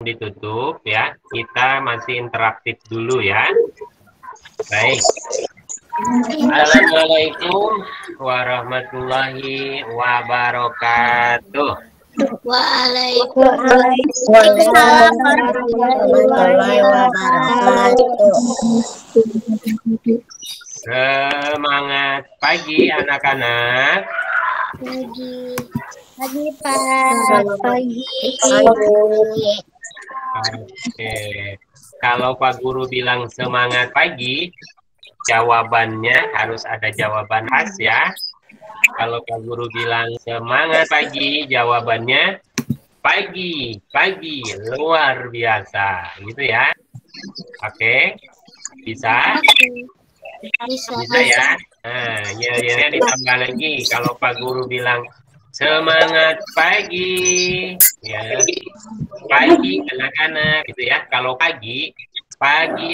ditutup ya. Kita masih interaktif dulu ya. Baik. Assalamualaikum warahmatullahi wabarakatuh. Waalaikumsalam warahmatullahi wabarakatuh. Semangat pagi anak-anak. Pagi Pak. Pagi. Oke. Kalau Pak Guru bilang semangat pagi, jawabannya harus ada jawaban khas ya. Kalau Pak Guru bilang semangat pagi, jawabannya pagi, luar biasa, gitu ya. Oke, bisa? Bisa ya. Nah, ya ditambah lagi. Kalau Pak Guru bilang semangat pagi, ya, pagi anak-anak, gitu ya. Kalau pagi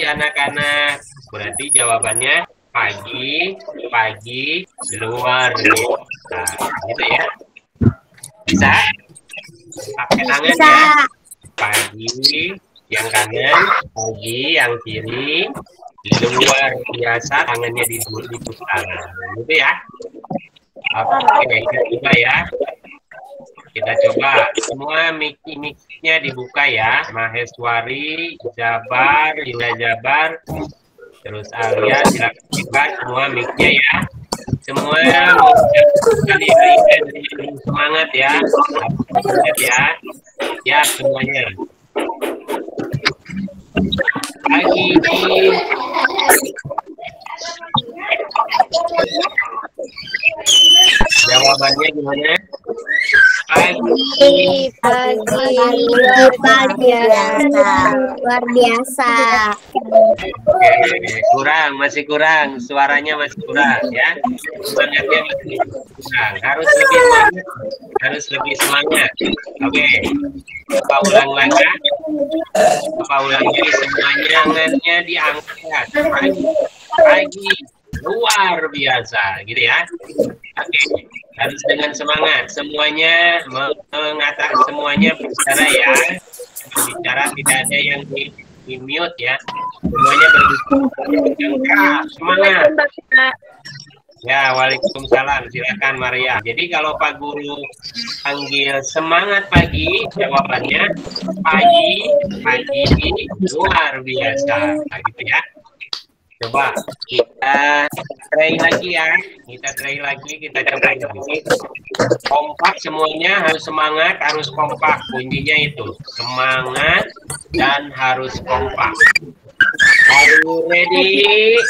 anak-anak, berarti jawabannya pagi, luar biasa, gitu ya. Bisa? Pakai tangan ya. Pagi yang kanan, pagi yang kiri, luar biasa, tangannya diputar, gitu ya. Oke, kita coba ya. Kita coba semua mic-nya dibuka ya. Maheswari, Jabar, Lila Jabar, terus Alia, silakan buka semua mic-nya ya. Semua semangat ya. Semangat ya. Ya semuanya. Pagi. Jawabannya gimana? Pagi luar biasa. Oke, masih kurang, suaranya masih kurang ya. Semangatnya masih kurang. Harus lebih semangat. Oke. Bapak ulang lagi. Semuanya tangannya diangkat. Pagi. Luar biasa, gitu ya. Oke, harus dengan semangat. Semuanya mengatakan, semuanya bicara ya. Berbicara, tidak ada yang di mute ya. Semuanya berbicara. Semangat. Ya, waalaikumsalam. Silakan Maria. Jadi kalau Pak Guru panggil semangat pagi, jawabannya pagi, luar biasa. Nah, gitu ya. Coba kita try lagi ya. Kita coba lagi. Kompak semuanya, harus semangat, harus kompak. Kuncinya itu semangat dan harus kompak. Are you ready?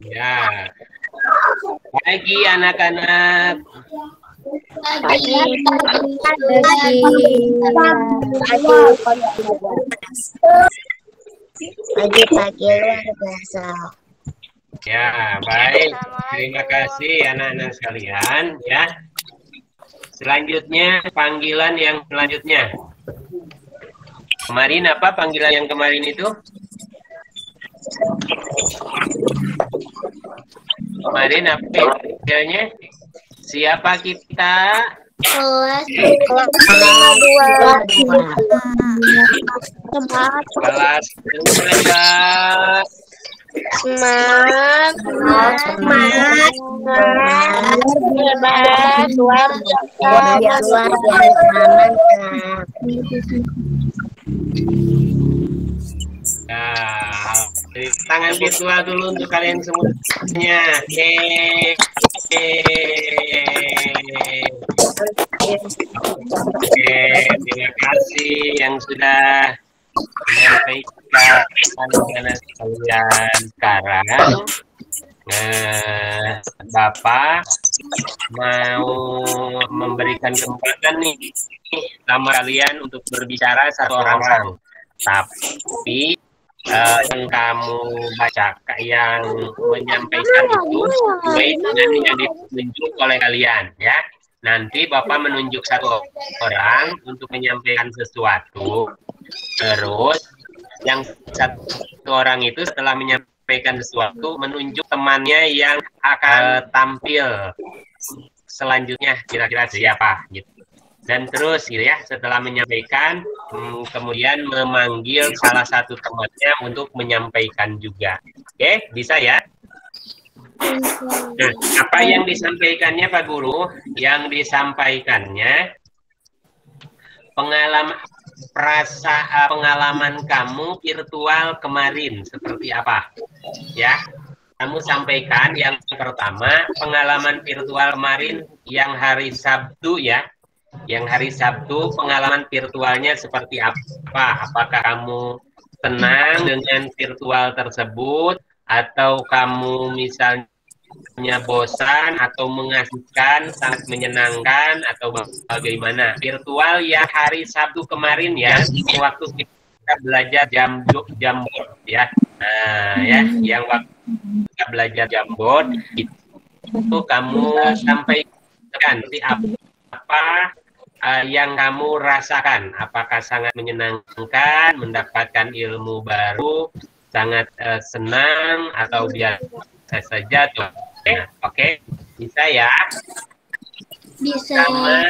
Ya. Pagi anak-anak. Pagi luar biasa. Ya, baik. Terima kasih anak-anak sekalian ya. Selanjutnya panggilan yang selanjutnya. Kemarin apa panggilan yang kemarin itu? Kemarin apa panggilannya? Siapa kita? Kelas 2. Kelas 2. Semangat. Nah, tangan virtual dulu untuk kalian semuanya. Oke, terima kasih yang sudah menyampaikan dengan kalian sekarang. Bapak mau memberikan kesempatan nih sama kalian untuk berbicara satu orang. Tapi yang kamu baca, yang menyampaikan itu sesuai dengan yang ditunjuk oleh kalian ya. Nanti Bapak menunjuk satu orang untuk menyampaikan sesuatu, terus yang satu orang itu setelah menyampaikan menyampaikan sesuatu, menunjuk temannya yang akan tampil selanjutnya kira-kira siapa gitu. Dan terus gitu ya, setelah menyampaikan, kemudian memanggil salah satu temannya untuk menyampaikan juga. Oke, bisa ya? Nah, apa yang disampaikannya Pak Guru? Yang disampaikannya pengalaman kamu virtual kemarin seperti apa? Ya, kamu sampaikan yang pertama pengalaman virtual kemarin yang hari Sabtu ya. Yang hari Sabtu pengalaman virtualnya seperti apa? Apakah kamu senang dengan virtual tersebut atau kamu misalnya bosan atau mengasihkan, sangat menyenangkan atau bagaimana? Virtual ya hari Sabtu kemarin ya, waktu kita belajar Jamboard ya. Nah, ya, yang waktu kita belajar Jamboard itu kamu sampaikan apa yang kamu rasakan, apakah sangat menyenangkan, mendapatkan ilmu baru, sangat senang atau biasa saja tuh. Oke, bisa ya? Bisa. Sama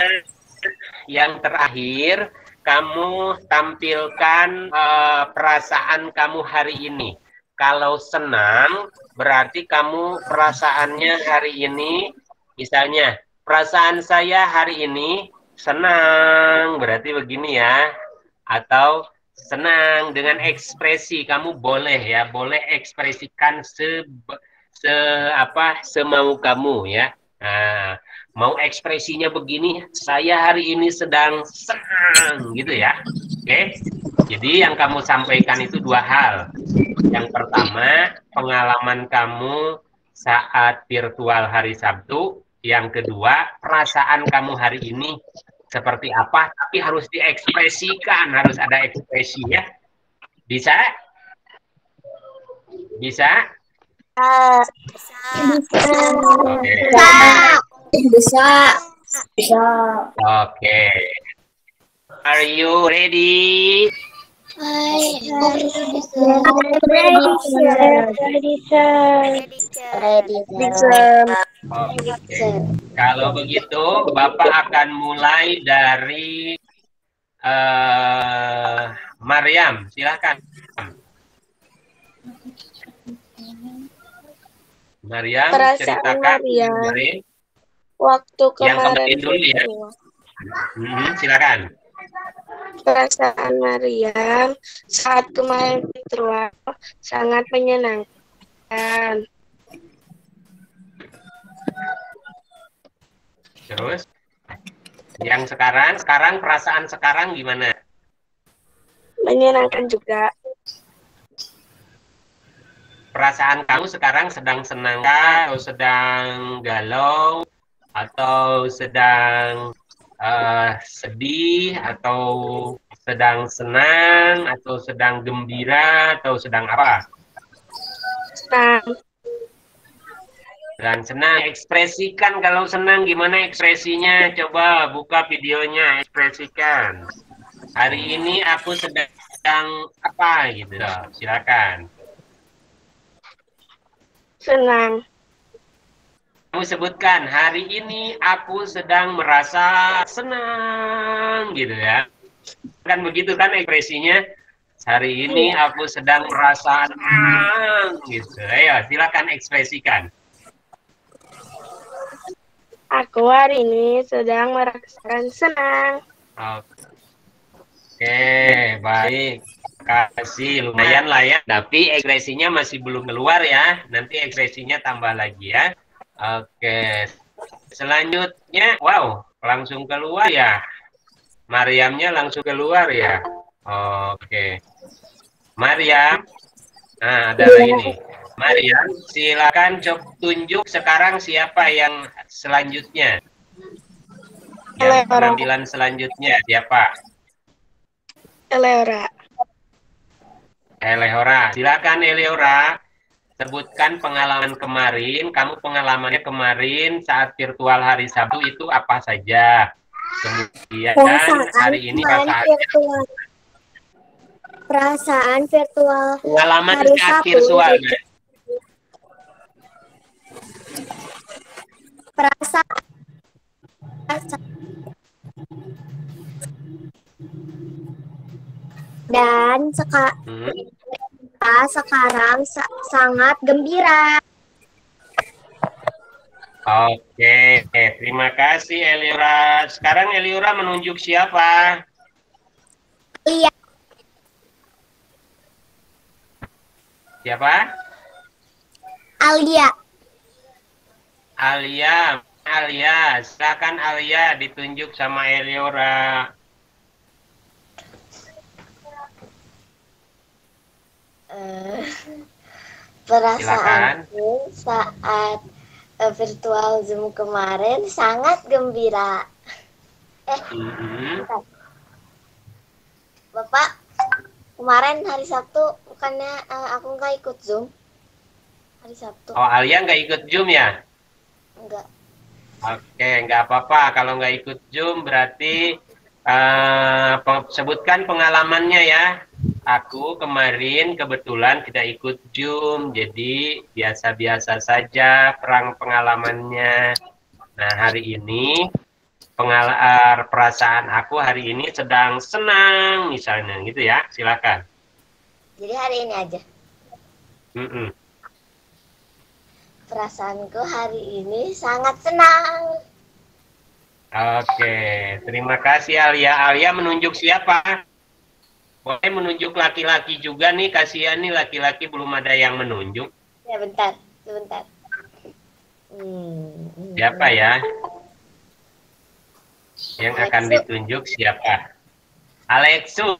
yang terakhir, kamu tampilkan perasaan kamu hari ini. Kalau senang, berarti kamu perasaannya hari ini, misalnya, perasaan saya hari ini senang, berarti begini ya. Atau senang dengan ekspresi, kamu boleh ya, boleh ekspresikan semau kamu ya. Nah, mau ekspresinya begini, saya hari ini sedang senang gitu ya. Oke. Jadi yang kamu sampaikan itu dua hal. Yang pertama, pengalaman kamu saat virtual hari Sabtu. Yang kedua, perasaan kamu hari ini seperti apa, tapi harus diekspresikan, harus ada ekspresi ya. Bisa? Bisa? Bisa. Oke. Are you ready? Oke. Kalau begitu, Bapak akan mulai dari Maryam. Silakan. Maryam, ceritakan kemarin. Waktu Yang kemarin dulu ya. Silakan. Perasaan Maryam saat kemarin virtual sangat menyenangkan. Terus, yang sekarang perasaan sekarang gimana? Menyenangkan juga. Perasaan kamu sekarang sedang senang atau sedang galau atau sedang sedih atau sedang senang atau sedang gembira atau sedang apa? Senang. Dan senang, ekspresikan kalau senang gimana ekspresinya, coba buka videonya, ekspresikan. Hari ini aku sedang apa gitu, silakan. Senang. Kamu sebutkan, hari ini aku sedang merasa senang gitu ya. Kan begitu kan ekspresinya, hari ini aku sedang merasa senang gitu. Ayo silakan ekspresikan. Aku hari ini sedang merasakan senang. Oke, baik. Kasih lumayan lah ya. Tapi ekspresinya masih belum keluar ya. Nanti ekspresinya tambah lagi ya. Oke. Selanjutnya, wow, langsung keluar ya. Maryamnya langsung keluar ya. Oke. Maryam. Nah, ada lagi nih. Maryam, silakan tunjuk sekarang siapa yang selanjutnya. Yang penampilan selanjutnya siapa? Eleora. Eleora, silakan Eleora. Sebutkan pengalaman kemarin. Kamu pengalamannya kemarin saat virtual hari Sabtu itu apa saja? Kemudian hari ini perasaan virtual pengalaman hari saat Sabtu. virtual. perasaan. Dan sekarang sangat gembira. Oke, terima kasih Eliora. Sekarang Eliora menunjuk siapa? Iya. Siapa? Alia. Alia, silakan Alia ditunjuk sama Eliora. Perasaanku saat virtual Zoom kemarin sangat gembira. Bapak, kemarin hari Sabtu bukannya aku nggak ikut Zoom? Hari Sabtu. Oh, Alia nggak ikut Zoom ya? Enggak. Oke, nggak apa-apa. Kalau nggak ikut Zoom berarti sebutkan pengalamannya ya. Aku kemarin kebetulan tidak ikut Zoom, jadi biasa-biasa saja pengalamannya. Nah, hari ini perasaan aku hari ini sedang senang, misalnya gitu ya. Silakan. Jadi hari ini aja. Perasaanku hari ini sangat senang. Oke, terima kasih Alia. Alia menunjuk siapa? Boleh menunjuk laki-laki juga nih, kasihan nih laki-laki belum ada yang menunjuk. Ya, sebentar. Siapa ya? Yang akan ditunjuk siapa? Alexu.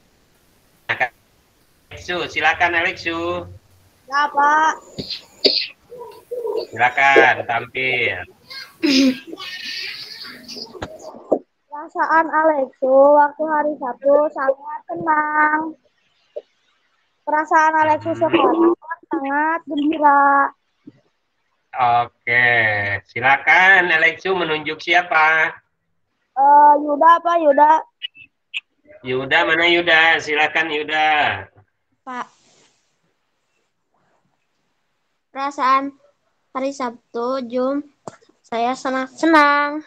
Silakan Alexu. Ya, Pak. Silakan tampil. Perasaan Alexu waktu hari Sabtu sangat senang. Perasaan Alexu sekarang sangat gembira. Oke, silakan Alexu menunjuk siapa? Yuda, Pak, Yuda. Yuda, mana Yuda? Silakan Yuda. Pak. Perasaan hari Sabtu Zoom saya sangat senang.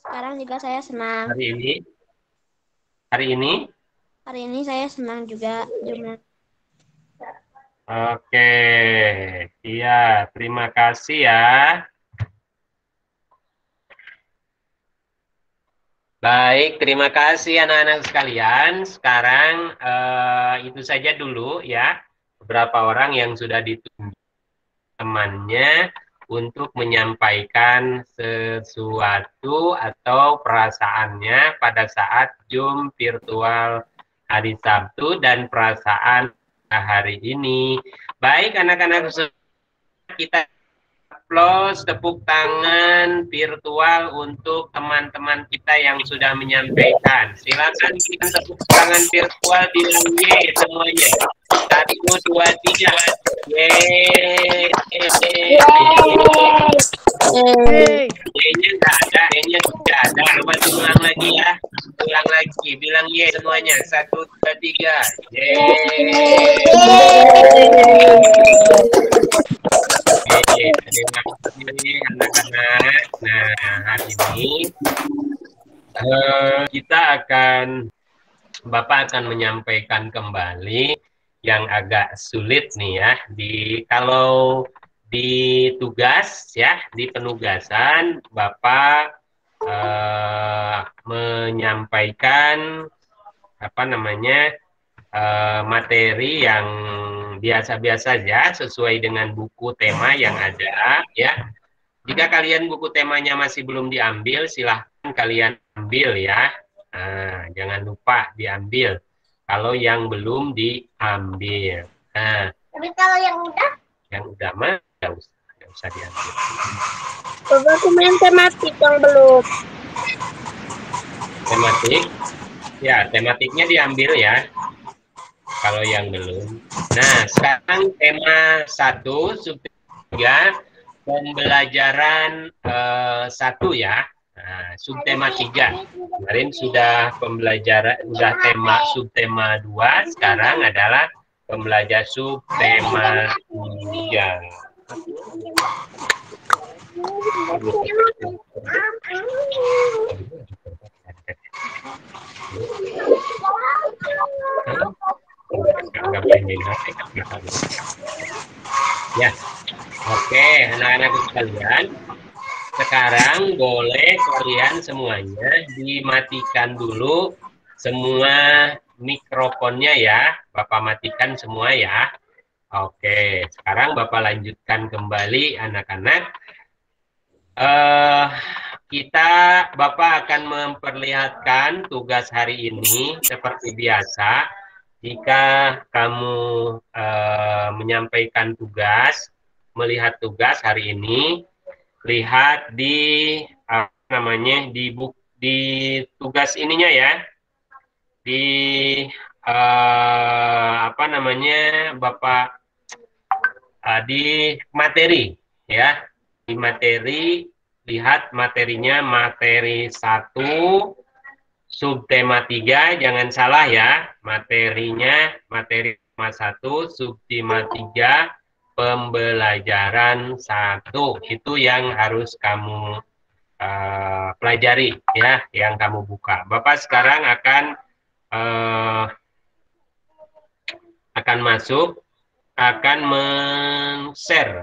Sekarang juga saya senang. Hari ini? Hari ini saya senang juga Zoom. Oke, iya, terima kasih ya. Baik, terima kasih anak-anak sekalian. Sekarang itu saja dulu ya, beberapa orang yang sudah ditunjuk temannya untuk menyampaikan sesuatu atau perasaannya pada saat Zoom virtual hari Sabtu dan perasaan hari ini. Baik anak-anak, kita aplaus, tepuk tangan virtual untuk teman-teman kita yang sudah menyampaikan. Silakan kita tepuk tangan virtual di Y semuanya. 1, 2, 3. Yeay. Y-nya nggak ada, Y-nya tidak ada. Coba ulang lagi ya. Ulang lagi, bilang Y semuanya. 1, 2, 3. Yeay. Oke, terima kasih anak-anak. Nah, hari ini Bapak akan menyampaikan kembali yang agak sulit nih ya. Kalau di tugas ya, di penugasan Bapak menyampaikan materi yang biasa-biasa saja sesuai dengan buku tema yang ada ya. Jika kalian buku temanya masih belum diambil, silahkan kalian ambil ya. Nah, jangan lupa diambil kalau yang belum diambil. Nah, Tapi kalau yang udah? Yang udah mah nggak usah diambil. Bapak main tematik yang belum. Tematik? Ya, tematiknya diambil ya. Kalau yang belum. Nah, sekarang tema 1, subtema 3, pembelajaran 1 ya. Nah, subtema 3. Kemarin sudah tema subtema 2, sekarang adalah pembelajaran subtema 3. Ya, oke, anak-anakku sekalian. Sekarang boleh kalian semuanya dimatikan dulu semua mikrofonnya ya. Bapak matikan semua ya. Oke, sekarang Bapak lanjutkan kembali anak-anak. Bapak akan memperlihatkan tugas hari ini seperti biasa. Jika kamu menyampaikan tugas, melihat tugas hari ini, lihat di di tugas ininya ya, di Bapak di materi ya, di materi lihat materinya, materi 1 subtema 3, jangan salah ya, materinya materi 1 subtema 3 pembelajaran 1, itu yang harus kamu pelajari ya, yang kamu buka. Bapak sekarang akan masuk, akan men-share,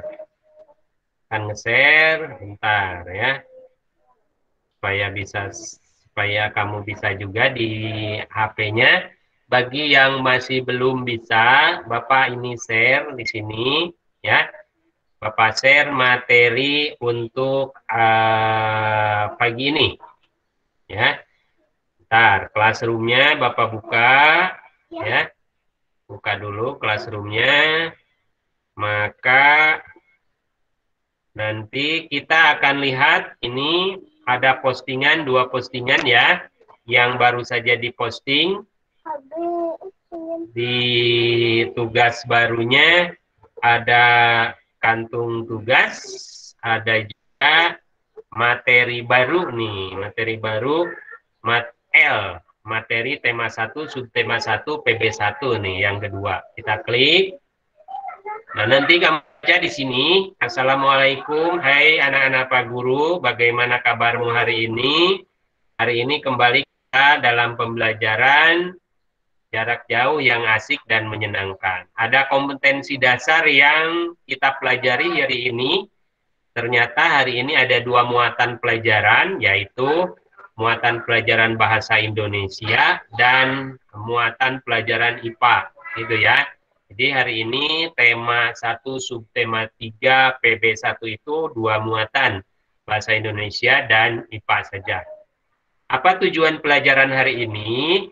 bentar ya, supaya kamu bisa juga di HP-nya. Bagi yang masih belum bisa, Bapak ini share di sini ya. Bapak share materi untuk pagi ini ya. Bentar, classroom-nya Bapak buka ya. Buka dulu classroom-nya. Maka nanti kita akan lihat ini ada postingan, 2 postingan ya, yang baru saja diposting. Di tugas barunya ada kantung tugas, ada juga materi baru nih, materi baru materi tema 1 subtema 1 PB1 nih, yang kedua. Kita klik. Nah, nanti kamu baca di sini. Assalamualaikum, hai anak-anak Pak Guru, bagaimana kabarmu hari ini? Hari ini kembali kita dalam pembelajaran jarak jauh yang asik dan menyenangkan. Ada kompetensi dasar yang kita pelajari hari ini. Ternyata hari ini ada 2 muatan pelajaran, yaitu muatan pelajaran bahasa Indonesia dan muatan pelajaran IPA, gitu ya. Jadi hari ini tema 1 subtema 3 PB1 itu 2 muatan, bahasa Indonesia dan IPA saja. Apa tujuan pelajaran hari ini?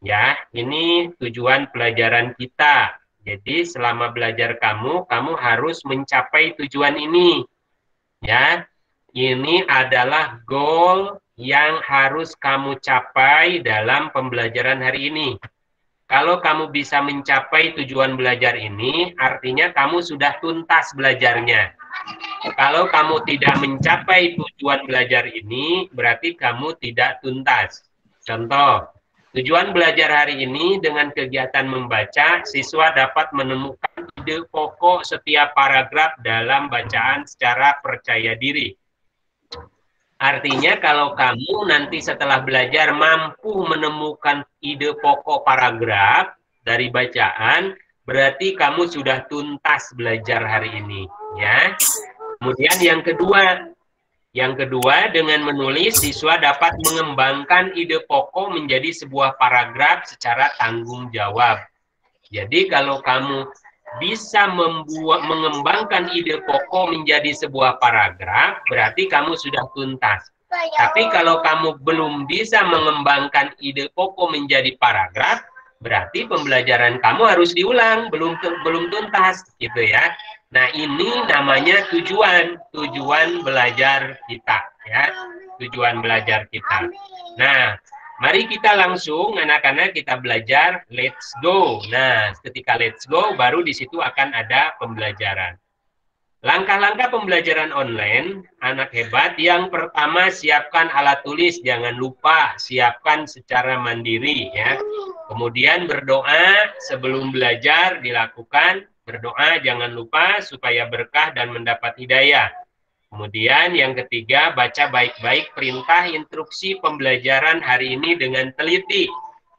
Ya, ini tujuan pelajaran kita. Jadi selama belajar kamu harus mencapai tujuan ini. Ya, ini adalah goal yang harus kamu capai dalam pembelajaran hari ini. Kalau kamu bisa mencapai tujuan belajar ini, artinya kamu sudah tuntas belajarnya. Kalau kamu tidak mencapai tujuan belajar ini, berarti kamu tidak tuntas. Contoh, tujuan belajar hari ini dengan kegiatan membaca, siswa dapat menemukan ide pokok setiap paragraf dalam bacaan secara percaya diri. Artinya kalau kamu nanti setelah belajar mampu menemukan ide pokok paragraf dari bacaan, berarti kamu sudah tuntas belajar hari ini, ya. Kemudian yang kedua, dengan menulis, siswa dapat mengembangkan ide pokok menjadi sebuah paragraf secara tanggung jawab. Jadi kalau kamu bisa mengembangkan ide pokok menjadi sebuah paragraf, berarti kamu sudah tuntas. Tapi kalau kamu belum bisa mengembangkan ide pokok menjadi paragraf, berarti pembelajaran kamu harus diulang, belum tuntas, gitu ya. Nah, ini namanya tujuan belajar kita, ya. Tujuan belajar kita. Nah, mari kita langsung anak-anak kita belajar, let's go. Nah, ketika let's go, baru di situ akan ada pembelajaran. Langkah-langkah pembelajaran online, anak hebat. Yang pertama, siapkan alat tulis, jangan lupa siapkan secara mandiri, ya. Kemudian berdoa sebelum belajar dilakukan. Berdoa jangan lupa supaya berkah dan mendapat hidayah. Kemudian yang ketiga, baca baik-baik perintah instruksi pembelajaran hari ini dengan teliti.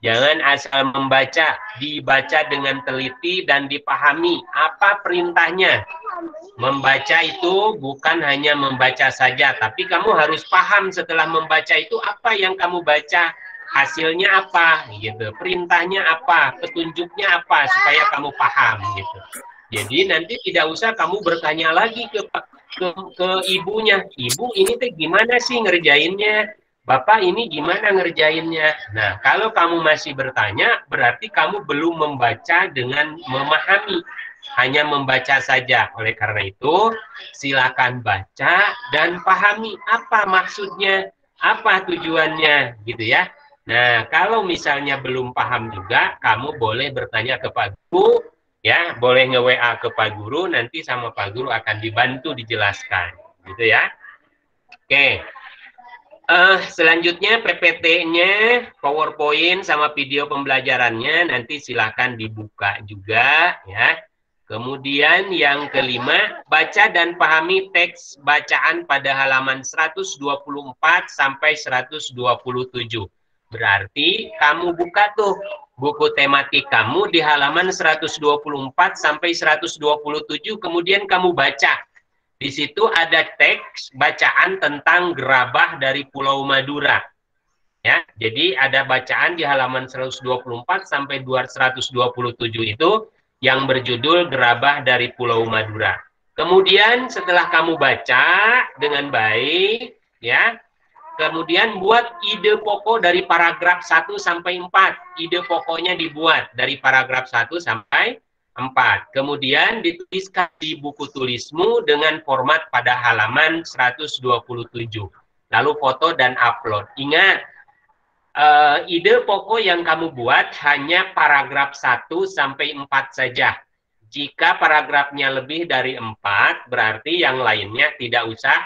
Jangan asal membaca, dibaca dengan teliti dan dipahami apa perintahnya. Membaca itu bukan hanya membaca saja, tapi kamu harus paham setelah membaca itu apa yang kamu baca, hasilnya apa, gitu. Perintahnya apa, petunjuknya apa, supaya kamu paham, gitu. Jadi nanti tidak usah kamu bertanya lagi ke ibunya, ibu ini teh gimana sih ngerjainnya, bapak ini gimana ngerjainnya. Nah, kalau kamu masih bertanya, berarti kamu belum membaca dengan memahami, hanya membaca saja. Oleh karena itu, silakan baca dan pahami apa maksudnya, apa tujuannya, gitu ya. Nah, kalau misalnya belum paham juga, kamu boleh bertanya ke Pak Guru, ya, boleh nge-WA ke Pak Guru, nanti sama Pak Guru akan dibantu dijelaskan, gitu ya. Oke. Selanjutnya PPT-nya, PowerPoint sama video pembelajarannya nanti silakan dibuka juga, ya. Kemudian yang kelima, baca dan pahami teks bacaan pada halaman 124 sampai 127. Berarti kamu buka tuh buku tematik kamu di halaman 124 sampai 127, kemudian kamu baca. Di situ ada teks bacaan tentang gerabah dari Pulau Madura. Ya, jadi ada bacaan di halaman 124 sampai 127 itu yang berjudul gerabah dari Pulau Madura. Kemudian setelah kamu baca dengan baik, ya, kemudian buat ide pokok dari paragraf 1 sampai 4. Ide pokoknya dibuat dari paragraf 1 sampai 4. Kemudian dituliskan di buku tulismu dengan format pada halaman 127. Lalu foto dan upload. Ingat, ide pokok yang kamu buat hanya paragraf 1 sampai 4 saja. Jika paragrafnya lebih dari 4, berarti yang lainnya tidak usah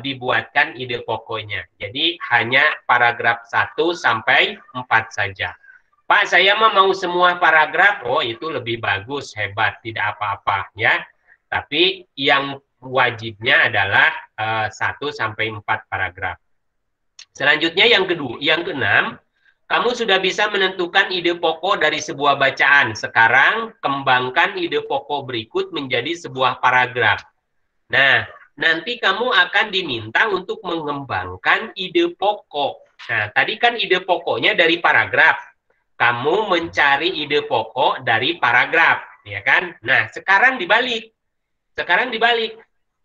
dibuatkan ide pokoknya. Jadi hanya paragraf 1 sampai 4 saja. Pak, saya mau semua paragraf. Oh, itu lebih bagus, hebat, tidak apa-apa, ya. Tapi yang wajibnya adalah 1 sampai 4 paragraf. Selanjutnya yang keenam, kamu sudah bisa menentukan ide pokok dari sebuah bacaan. Sekarang kembangkan ide pokok berikut menjadi sebuah paragraf. Nah, nanti kamu akan diminta untuk mengembangkan ide pokok. Nah, tadi kan ide pokoknya dari paragraf. Kamu mencari ide pokok dari paragraf, ya kan? Nah, sekarang dibalik.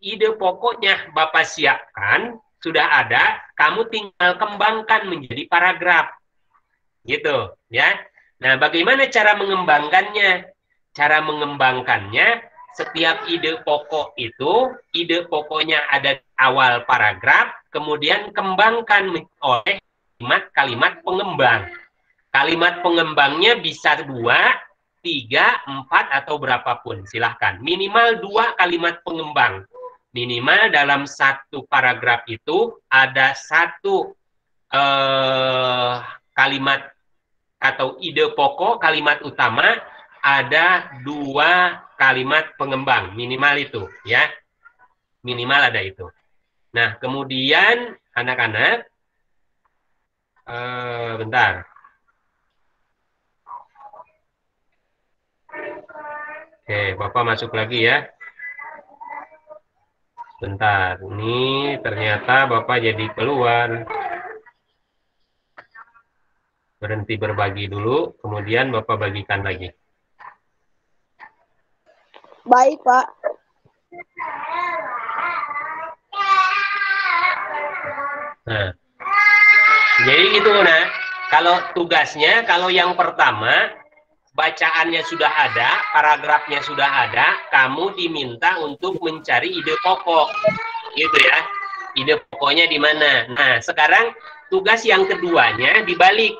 Ide pokoknya Bapak siapkan, sudah ada, kamu tinggal kembangkan menjadi paragraf. Gitu, ya. Nah, bagaimana cara mengembangkannya? Cara mengembangkannya, setiap ide pokok itu, ide pokoknya ada di awal paragraf, kemudian kembangkan oleh kalimat-kalimat pengembang. Kalimat pengembangnya bisa 2, 3, 4, atau berapapun. Silahkan. Minimal 2 kalimat pengembang. Minimal dalam satu paragraf itu ada 1 kalimat atau ide pokok, kalimat utama, ada 2 kalimat pengembang. Minimal itu, ya. Minimal ada itu. Nah, kemudian anak-anak, bentar. Oke, Bapak masuk lagi ya. Bentar, ini ternyata Bapak jadi keluar. Berhenti berbagi dulu, kemudian Bapak bagikan lagi. Baik, Pak. Nah, jadi gitu, nah. Kalau tugasnya, kalau yang pertama, bacaannya sudah ada, paragrafnya sudah ada, kamu diminta untuk mencari ide pokok, gitu ya. Ide pokoknya di mana? Nah, sekarang tugas yang keduanya dibalik.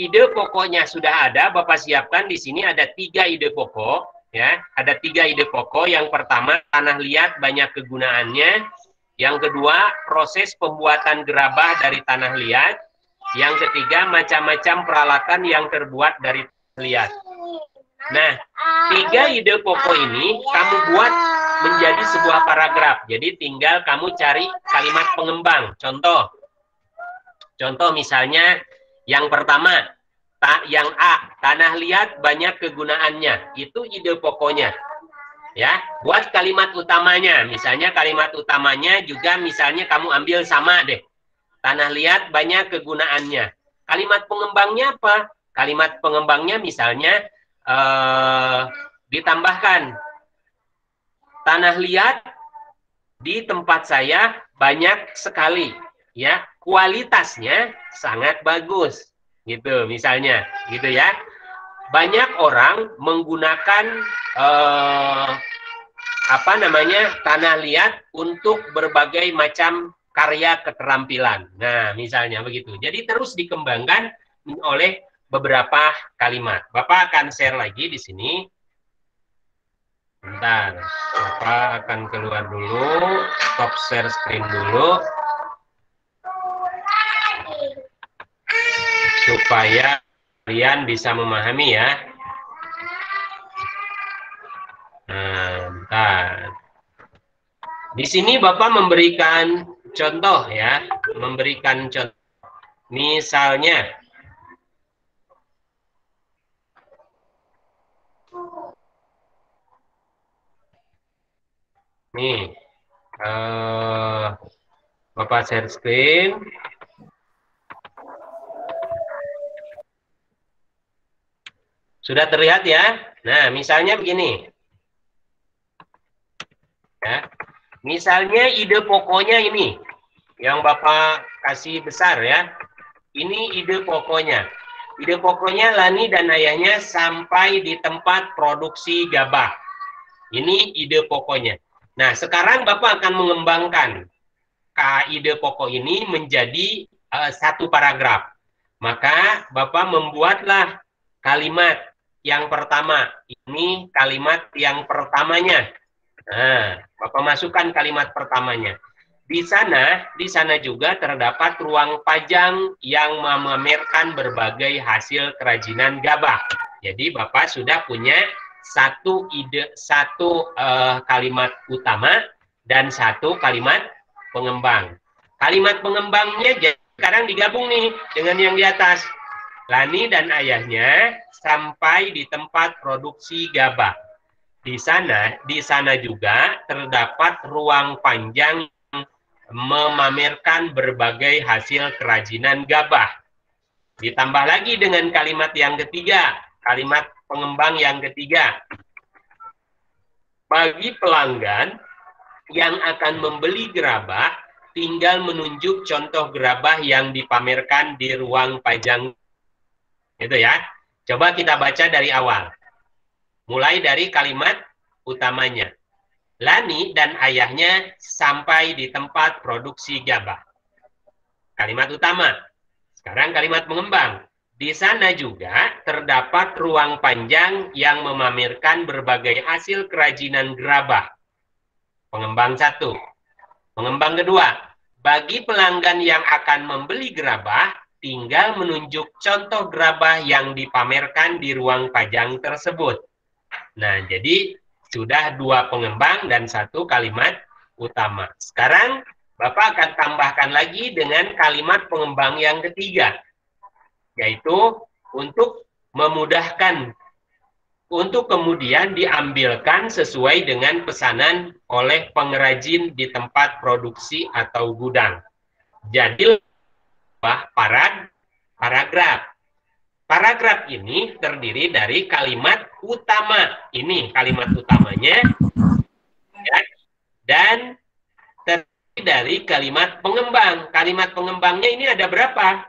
Ide pokoknya sudah ada, Bapak siapkan di sini ada 3 ide pokok, ya. Ada 3 ide pokok. Yang pertama, tanah liat banyak kegunaannya. Yang kedua, proses pembuatan gerabah dari tanah liat. Yang ketiga, macam-macam peralatan yang terbuat dari lihat. Nah, 3 ide pokok ini kamu buat menjadi sebuah paragraf. Jadi tinggal kamu cari kalimat pengembang. Contoh misalnya yang pertama, yang A, tanah liat banyak kegunaannya. Itu ide pokoknya. Ya, buat kalimat utamanya. Misalnya kalimat utamanya juga misalnya kamu ambil sama deh. Tanah liat banyak kegunaannya. Kalimat pengembangnya apa? Kalimat pengembangnya misalnya ditambahkan tanah liat di tempat saya banyak sekali, ya, kualitasnya sangat bagus, gitu misalnya, gitu ya. Banyak orang menggunakan tanah liat untuk berbagai macam karya keterampilan. Nah, misalnya begitu. Jadi terus dikembangkan oleh beberapa kalimat. Bapak akan share lagi di sini. Bentar, Bapak akan keluar dulu, stop share screen dulu. Supaya kalian bisa memahami ya. Nah, bentar. Di sini Bapak memberikan contoh ya, memberikan contoh. Misalnya, nih, Bapak share screen. Sudah terlihat ya? Nah, misalnya begini. Ya. Misalnya ide pokoknya ini, yang Bapak kasih besar ya. Ini ide pokoknya. Ide pokoknya Lani dan ayahnya sampai di tempat produksi gabah. Ini ide pokoknya. Nah, sekarang Bapak akan mengembangkan ide pokok ini menjadi satu paragraf. Maka Bapak membuatlah kalimat yang pertama. Ini kalimat yang pertamanya. Nah, Bapak masukkan kalimat pertamanya. Di sana juga terdapat ruang pajang yang memamerkan berbagai hasil kerajinan gabah. Jadi Bapak sudah punya satu kalimat utama dan satu kalimat pengembang. Kalimat pengembangnya sekarang digabung nih dengan yang di atas. Lani dan ayahnya sampai di tempat produksi gabah. Di sana juga terdapat ruang panjang memamerkan berbagai hasil kerajinan gabah. Ditambah lagi dengan kalimat yang ketiga, kalimat pengembang yang ketiga. Bagi pelanggan yang akan membeli gerabah, tinggal menunjuk contoh gerabah yang dipamerkan di ruang pajang. Itu ya. Coba kita baca dari awal. Mulai dari kalimat utamanya. Lani dan ayahnya sampai di tempat produksi gabah. Kalimat utama. Sekarang kalimat pengembang. Di sana juga terdapat ruang panjang yang memamerkan berbagai hasil kerajinan gerabah. Pengembang satu. Pengembang kedua. Bagi pelanggan yang akan membeli gerabah, tinggal menunjuk contoh gerabah yang dipamerkan di ruang pajang tersebut. Nah, jadi sudah dua pengembang dan satu kalimat utama. Sekarang Bapak akan tambahkan lagi dengan kalimat pengembang yang ketiga, yaitu untuk memudahkan, untuk kemudian diambilkan sesuai dengan pesanan oleh pengrajin di tempat produksi atau gudang. Jadi paragraf. Paragraf ini terdiri dari kalimat utama. Ini kalimat utamanya. Ya, dan terdiri dari kalimat pengembang. Kalimat pengembangnya ini ada berapa?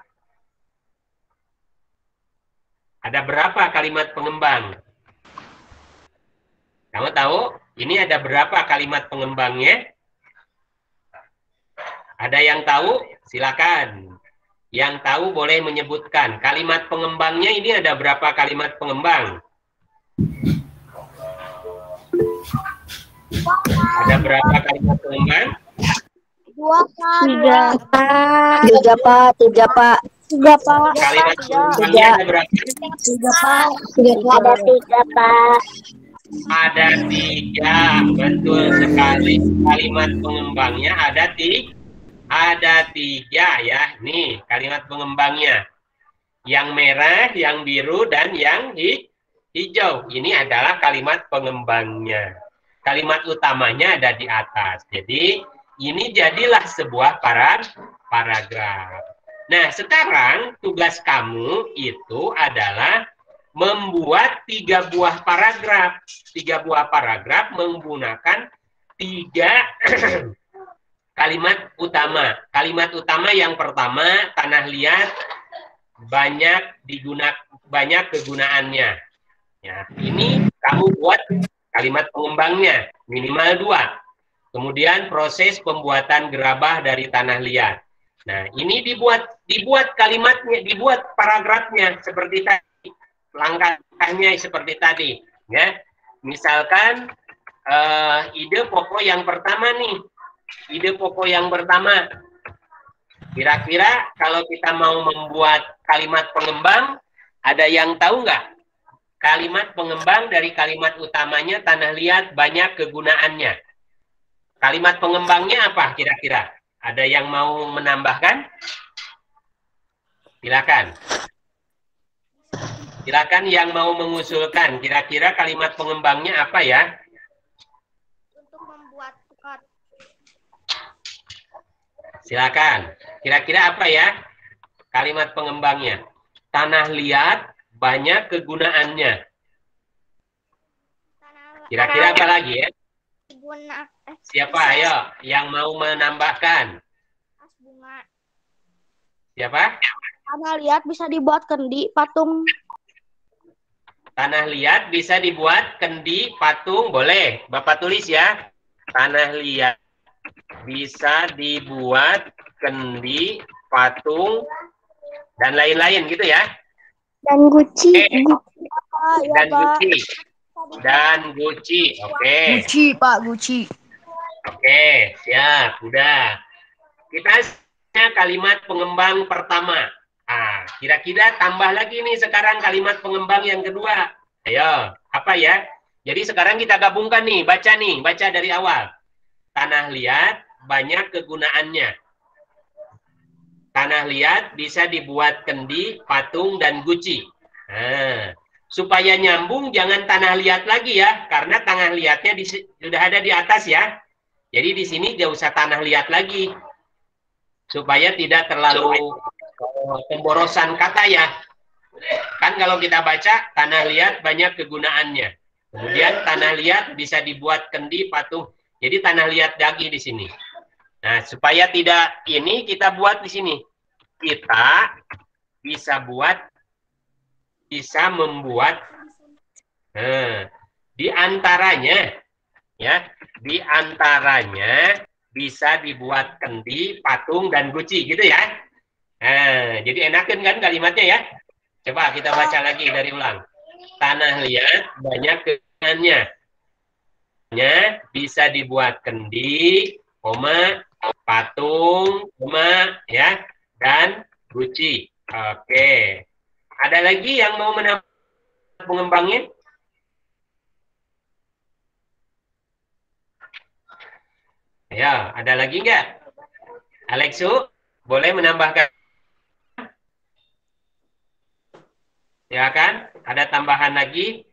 Ada berapa kalimat pengembang? Kamu tahu? Ini ada berapa kalimat pengembangnya? Ada yang tahu? Silakan. Yang tahu boleh menyebutkan. Kalimat pengembangnya ini ada berapa kalimat pengembang? Ada berapa kalimat pengembang? 2, Pak. 3, Pak. 3, Pak. 3, Pak. Tiga, Pak. Kalimat pengumbangnya ada berapa? Tiga, Pak. Ada 3, Pak. Ada 3, betul sekali. Kalimat pengembangnya ada 3 ya. Nih kalimat pengembangnya. Yang merah, yang biru, dan yang hijau. Ini adalah kalimat pengembangnya. Kalimat utamanya ada di atas. Jadi ini jadilah sebuah paragraf. Nah sekarang tugas kamu itu adalah membuat 3 buah paragraf. 3 buah paragraf menggunakan 3 kalimat utama. Kalimat utama yang pertama, tanah liat banyak kegunaannya. Ya, ini kamu buat kalimat pengembangnya minimal 2. Kemudian proses pembuatan gerabah dari tanah liat. Nah, ini dibuat kalimatnya, dibuat paragrafnya seperti tadi. Langkahnya seperti tadi, ya. Misalkan ide pokok yang pertama nih. Ide pokok yang pertama. Kira-kira kalau kita mau membuat kalimat pengembang, ada yang tahu nggak? Kalimat pengembang dari kalimat utamanya tanah liat banyak kegunaannya. Kalimat pengembangnya apa kira-kira? Ada yang mau menambahkan? Silakan. Silakan yang mau mengusulkan. Kira-kira kalimat pengembangnya apa ya? Untuk membuat pot. Silakan. Kira-kira apa ya kalimat pengembangnya? Tanah liat banyak kegunaannya. Kira-kira apa lagi ya? Siapa ayo yang mau menambahkan? Bunga. Siapa? Tanah liat bisa dibuat kendi, patung. Tanah liat bisa dibuat kendi, patung, boleh. Bapak tulis ya. Tanah liat bisa dibuat kendi, patung, dan lain-lain gitu ya. Dan guci. Dan guci. Dan guci. Oke. Guci, Pak, guci. Oke, siap. Udah. Kita kalimat pengembang pertama. Ah, kira-kira tambah lagi nih sekarang kalimat pengembang yang kedua. Ayo, apa ya? Jadi sekarang kita gabungkan nih, baca dari awal. Tanah liat banyak kegunaannya. Tanah liat bisa dibuat kendi, patung, dan guci. Nah, supaya nyambung jangan tanah liat lagi ya, karena tanah liatnya sudah ada di atas ya. Jadi di sini gak usah tanah liat lagi, supaya tidak terlalu pemborosan kata ya. Kan kalau kita baca tanah liat banyak kegunaannya. Kemudian tanah liat bisa dibuat kendi, patung. Jadi tanah liat lagi di sini. Nah, supaya tidak ini kita buat di sini. Kita bisa membuat di antaranya ya, di antaranya bisa dibuat kendi, patung, dan guci gitu ya. Nah, jadi enakan kan kalimatnya ya. Coba kita baca lagi dari ulang. Tanah liat banyak kegunaannya. Bisa dibuat kendi, patung, ya, dan guci. Oke. Ada lagi yang mau menambah pengembangnya? Ya, ada lagi nggak? Alexu, boleh menambahkan? Ya kan? Ada tambahan lagi?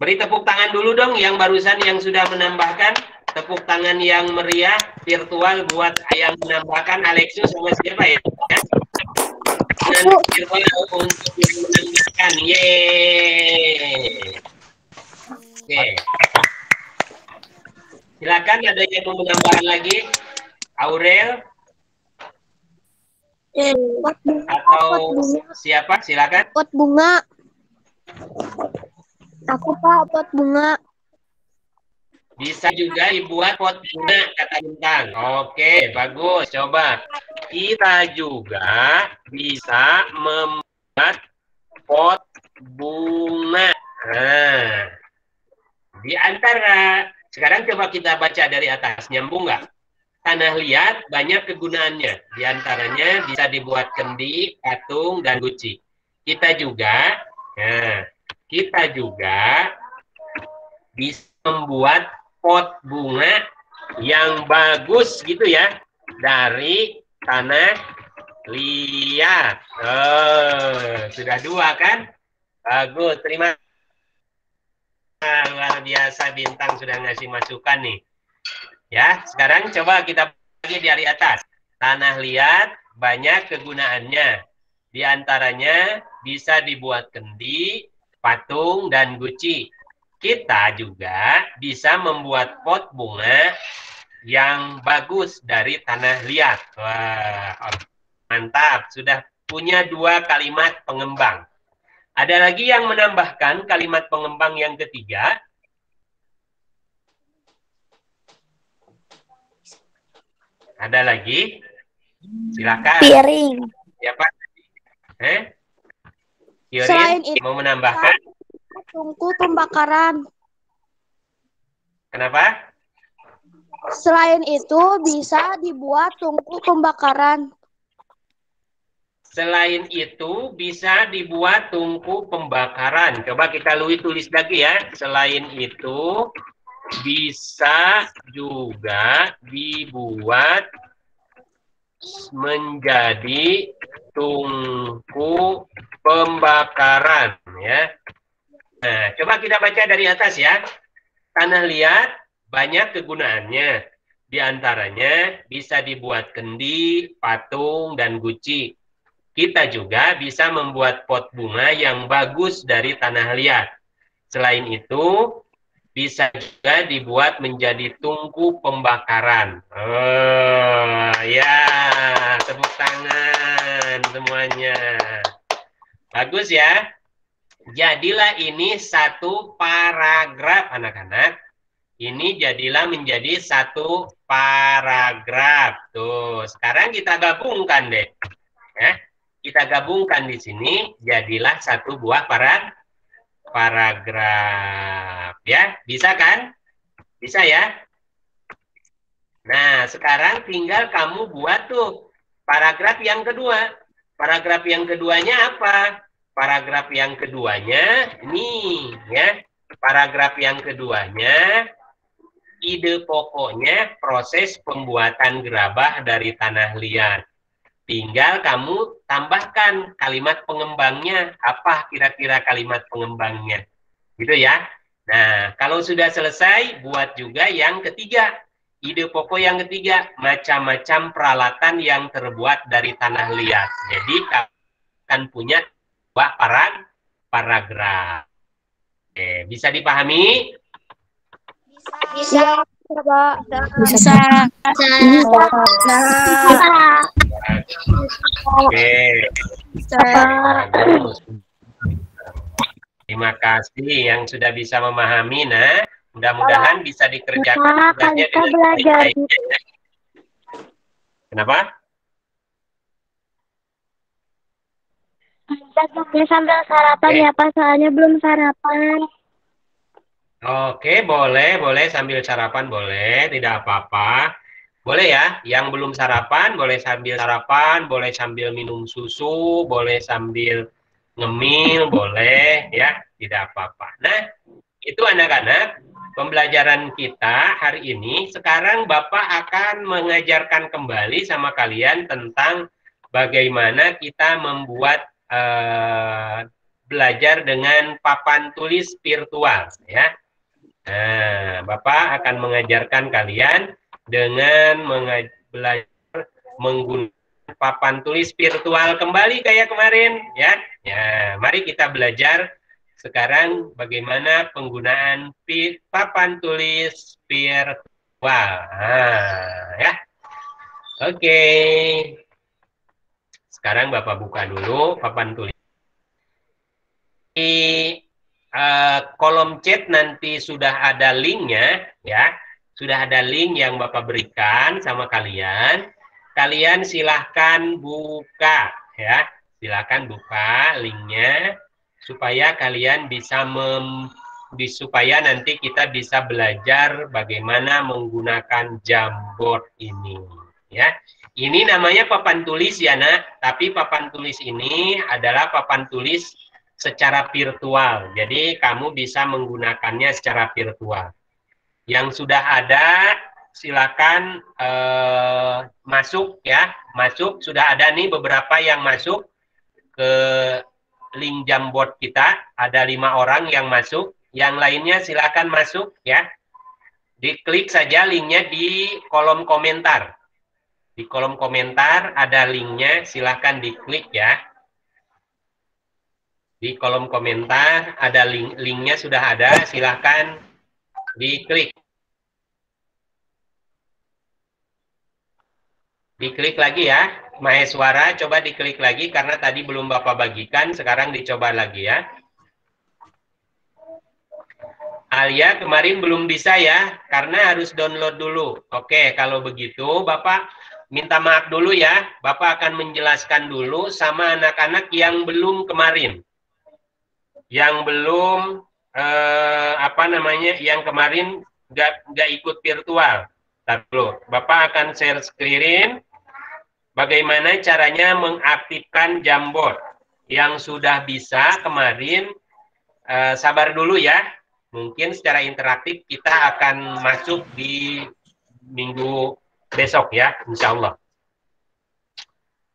Beri tepuk tangan dulu dong yang barusan yang sudah menambahkan. Tepuk tangan yang meriah, virtual buat yang menambahkan. Alexu sama siapa ya? Virtual untuk yang menambahkan. Yeay. Oke. Silakan ada yang mau menambahkan lagi? Aurel? Atau siapa? Silakan. Pot bunga. Aku, Pak, pot bunga. Bisa juga dibuat pot bunga, kata Bintang. Oke, bagus. Coba. Kita juga bisa membuat pot bunga. Nah, di antara, sekarang coba kita baca dari atas. Nyambung nggak? tanah liat banyak kegunaannya. Di antaranya bisa dibuat kendi, patung, dan guci. Kita juga bisa membuat pot bunga yang bagus gitu ya dari tanah liat. Sudah 2 kan? Bagus, terima kasih. Luar biasa, Bintang sudah ngasih masukan nih. Ya, sekarang coba kita bagi dari atas. Tanah liat banyak kegunaannya. Di antaranya bisa dibuat kendi, patung, dan guci. Kita juga bisa membuat pot bunga yang bagus dari tanah liat. Wah, mantap. Sudah punya 2 kalimat pengembang. Ada lagi yang menambahkan kalimat pengembang yang ketiga? Ada lagi? Silakan. Piring. Siapa? Selain itu, mau menambahkan? tungku pembakaran. Kenapa? Selain itu, bisa dibuat tungku pembakaran. Selain itu, bisa dibuat tungku pembakaran. Coba kita tulis lagi ya. Selain itu, bisa juga dibuat menjadi tungku pembakaran. Ya. Nah, coba kita baca dari atas ya. Tanah liat banyak kegunaannya. Di antaranya bisa dibuat kendi, patung, dan guci. Kita juga bisa membuat pot bunga yang bagus dari tanah liat. Selain itu, bisa juga dibuat menjadi tungku pembakaran. Ya, tepuk tangan semuanya. Bagus ya. Jadilah ini satu paragraf, anak-anak. Ini jadilah menjadi satu paragraf. Tuh, sekarang kita gabungkan deh. Ya. Kita gabungkan di sini, jadilah satu buah paragraf. Ya, bisa kan? Bisa ya? Nah, sekarang tinggal kamu buat tuh paragraf yang kedua. Paragraf yang keduanya apa? Paragraf yang keduanya, nih ya. Paragraf yang keduanya, ide pokoknya proses pembuatan gerabah dari tanah liat. Tinggal kamu tambahkan kalimat pengembangnya. Apa kira-kira kalimat pengembangnya? Gitu ya. Nah, kalau sudah selesai, buat juga yang ketiga. Ide pokok yang ketiga, macam-macam peralatan yang terbuat dari tanah liat. Jadi, akan punya paragraf. Oke, bisa dipahami? Bisa. Bisa. Oke. Bagus. Terima kasih yang sudah bisa memahami. Nah, mudah-mudahan bisa dikerjakan tugasnya dengan baik-baik. Kenapa? Kita sambil sarapan ya Pak, soalnya belum sarapan. Oke, boleh sambil sarapan, boleh, tidak apa-apa. Boleh ya, yang belum sarapan, boleh sambil sarapan, boleh sambil minum susu, boleh sambil ngemil, boleh ya, tidak apa-apa. Nah, itu anak-anak, pembelajaran kita hari ini. Sekarang Bapak akan mengajarkan kembali sama kalian tentang bagaimana kita membuat belajar dengan papan tulis virtual ya. Nah, Bapak akan mengajarkan kalian dengan belajar menggunakan papan tulis virtual kembali kayak kemarin ya. Ya, mari kita belajar sekarang bagaimana penggunaan papan tulis virtual. Ya. Oke. Sekarang Bapak buka dulu papan tulis. Di kolom chat nanti sudah ada linknya ya, sudah ada link yang Bapak berikan sama kalian. Kalian silahkan buka ya, silahkan buka linknya supaya kalian bisa supaya nanti kita bisa belajar bagaimana menggunakan Jamboard ini. Ya, ini namanya papan tulis ya nak. Tapi papan tulis ini adalah papan tulis secara virtual. Jadi kamu bisa menggunakannya secara virtual. Yang sudah ada silakan masuk ya, masuk. Sudah ada nih beberapa yang masuk ke link Jamboard kita. Ada 5 orang yang masuk. Yang lainnya silakan masuk ya. Diklik saja linknya di kolom komentar. Di kolom komentar ada linknya, silakan diklik ya. Di kolom komentar ada linknya sudah ada, silakan diklik. Diklik lagi ya, Maheswara, coba diklik lagi karena tadi belum Bapak bagikan, sekarang dicoba lagi ya. Alia kemarin belum bisa ya, karena harus download dulu. Oke, kalau begitu Bapak minta maaf dulu ya. Bapak akan menjelaskan dulu sama anak-anak yang belum kemarin. Yang belum, yang kemarin nggak ikut virtual. Lalu, Bapak akan share screen bagaimana caranya mengaktifkan Jamboard. Yang sudah bisa kemarin, sabar dulu ya. Mungkin secara interaktif kita akan masuk di minggu besok ya, insya Allah.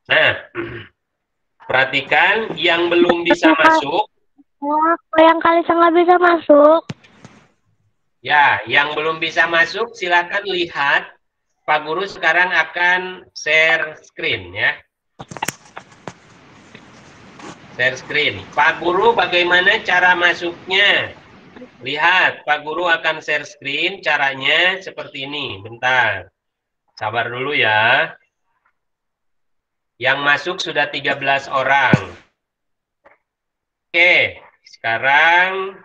Nah, perhatikan yang belum bisa masuk. Yang kali nggak bisa masuk. Ya, yang belum bisa masuk silakan lihat. Pak Guru sekarang akan share screen ya. Share screen. Pak Guru bagaimana cara masuknya? Lihat, Pak Guru akan share screen, caranya seperti ini. Bentar, sabar dulu ya. Yang masuk sudah 13 orang. Oke, sekarang,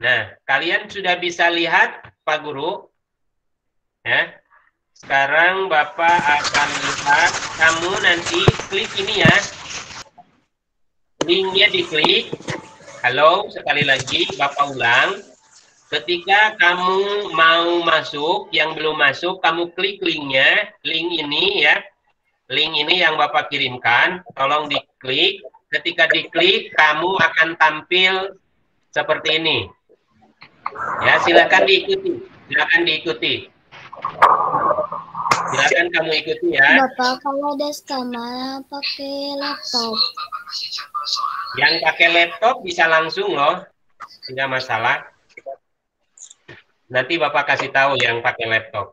nah, kalian sudah bisa lihat, Pak Guru. Ya, sekarang Bapak akan lihat, kamu nanti klik ini ya. Linknya diklik. Halo, sekali lagi Bapak ulang. Ketika kamu mau masuk, yang belum masuk, kamu klik linknya, link ini ya. Link ini yang Bapak kirimkan, tolong diklik. Ketika diklik, kamu akan tampil seperti ini. Ya, silakan diikuti. Silakan diikuti. Silakan kamu ikuti ya. Bapak, kalau Deskama pakai laptop. Yang pakai laptop bisa langsung loh, tidak masalah. Nanti Bapak kasih tahu yang pakai laptop.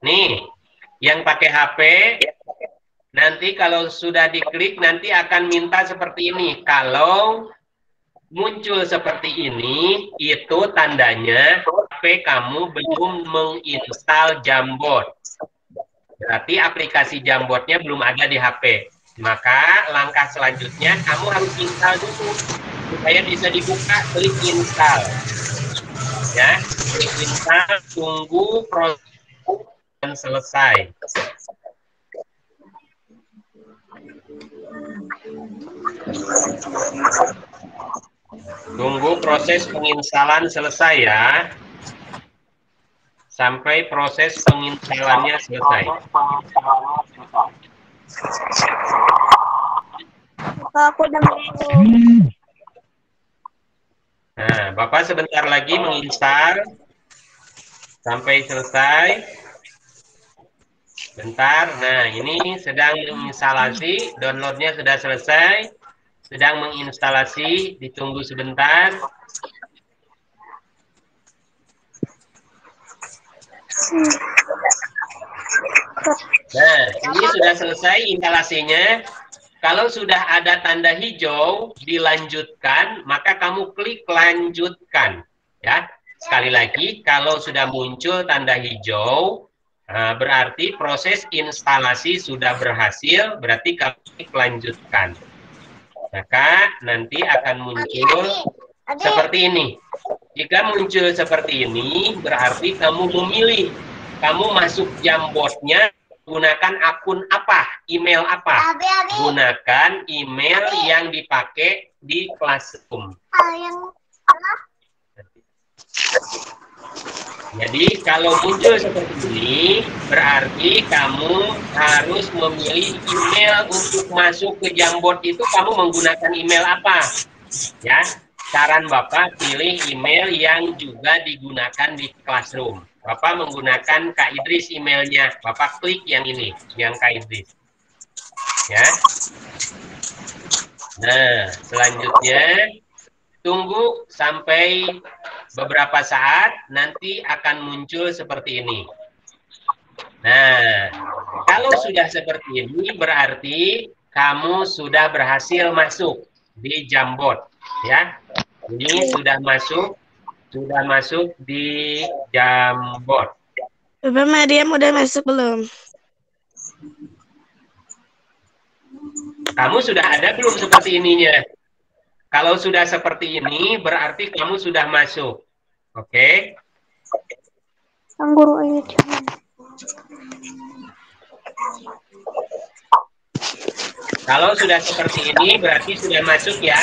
Nih, yang pakai HP, nanti kalau sudah diklik nanti akan minta seperti ini. Kalau muncul seperti ini, itu tandanya HP kamu belum menginstal Jamboard. Berarti aplikasi Jamboardnya belum ada di HP. Maka langkah selanjutnya kamu harus install dulu supaya bisa dibuka, klik install. Ya, klik install, tunggu proses selesai. Tunggu proses penginstalan selesai ya. Sampai proses penginstalannya selesai. Aku udah Nah, Bapak sebentar lagi menginstal sampai selesai. Bentar, nah ini sedang menginstalasi, downloadnya sudah selesai, sedang menginstalasi, ditunggu sebentar. Nah, ini sudah selesai instalasinya. Kalau sudah ada tanda hijau, dilanjutkan, maka kamu klik lanjutkan. Ya, sekali lagi, kalau sudah muncul tanda hijau, berarti proses instalasi sudah berhasil, berarti kamu klik lanjutkan. Maka nanti akan muncul seperti ini. Jika muncul seperti ini, berarti kamu memilih. Kamu masuk Jamboardnya gunakan akun apa, email apa. Gunakan email yang dipakai di Classroom. Jadi kalau muncul seperti ini, berarti kamu harus memilih email untuk masuk ke Jamboard itu. Kamu menggunakan email apa? Ya, saran Bapak pilih email yang juga digunakan di Classroom. Bapak menggunakan Kak Idris emailnya. Bapak klik yang ini, yang Kak Idris. Ya. Nah, selanjutnya tunggu sampai beberapa saat, nanti akan muncul seperti ini. Nah, kalau sudah seperti ini, berarti kamu sudah berhasil masuk di Jamboard, ya. Ini sudah masuk di Jamboard. Bapak Mariam udah masuk belum? Kamu sudah ada belum seperti ininya? Kalau sudah seperti ini, berarti kamu sudah masuk. Oke? Guru ini Kalau sudah seperti ini, berarti sudah masuk ya.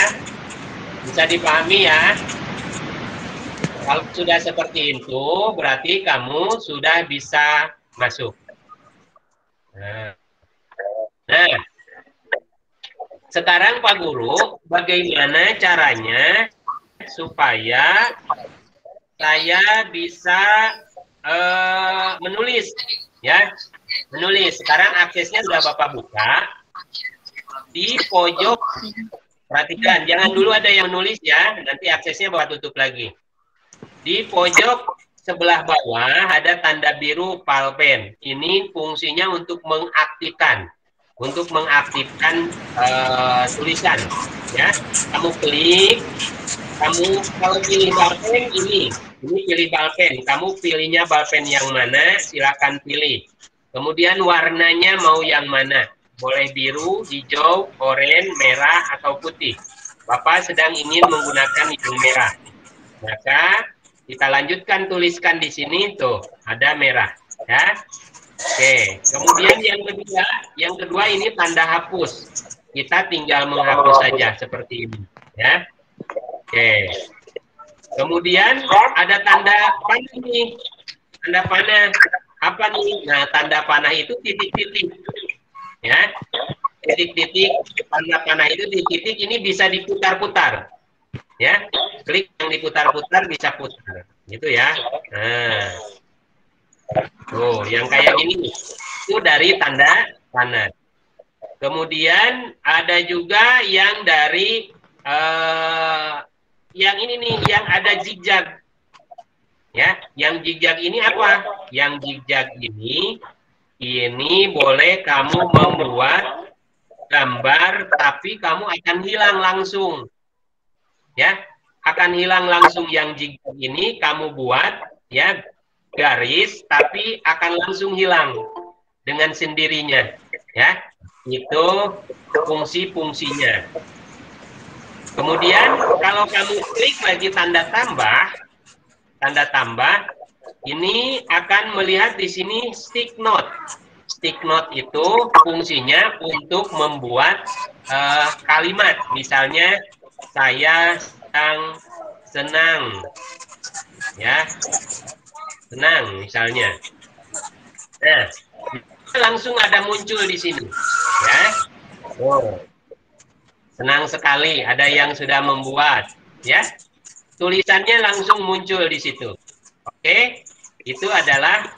Bisa dipahami ya. Kalau sudah seperti itu, berarti kamu sudah bisa masuk. Nah, sekarang Pak Guru, bagaimana caranya supaya saya bisa menulis, ya? Menulis. Sekarang aksesnya sudah Bapak buka. Di pojok, perhatikan, jangan dulu ada yang menulis ya, nanti aksesnya Bapak tutup lagi. Di pojok sebelah bawah ada tanda biru pulpen. Ini fungsinya untuk mengaktifkan. Tulisan, ya. Kamu klik, kamu kalau pilih balpen ini pilih balpen. Kamu pilihnya balpen yang mana? Silakan pilih. Kemudian warnanya mau yang mana? Boleh biru, hijau, oranye, merah atau putih. Bapak sedang ingin menggunakan yang merah. Maka kita lanjutkan tuliskan di sini tuh ada merah, ya. Oke, kemudian yang kedua ini tanda hapus. Kita tinggal menghapus saja seperti ini, ya. Oke. Kemudian ada tanda panah nih. Tanda panah apa nih? Nah, tanda panah itu titik-titik. Ya. Titik-titik, tanda panah itu titik-titik ini bisa diputar-putar. Ya. Klik yang diputar-putar bisa putar. Gitu ya. Nah. Tuh, yang kayak gini itu dari tanda panah. Kemudian ada juga yang dari yang ini nih, yang ada zigzag. Ya, yang zigzag ini apa? Yang zigzag ini boleh kamu membuat gambar, tapi kamu akan hilang langsung. Ya, akan hilang langsung yang zigzag ini kamu buat, ya. Garis, tapi akan langsung hilang dengan sendirinya, ya. Itu fungsi-fungsinya. Kemudian kalau kamu klik lagi tanda tambah, ini akan melihat di sini stick note. Stick note itu fungsinya untuk membuat kalimat, misalnya saya senang, ya. Senang misalnya. Nah, langsung ada muncul di sini, ya. Oh. Senang sekali ada yang sudah membuat, ya. Tulisannya langsung muncul di situ. Oke, itu adalah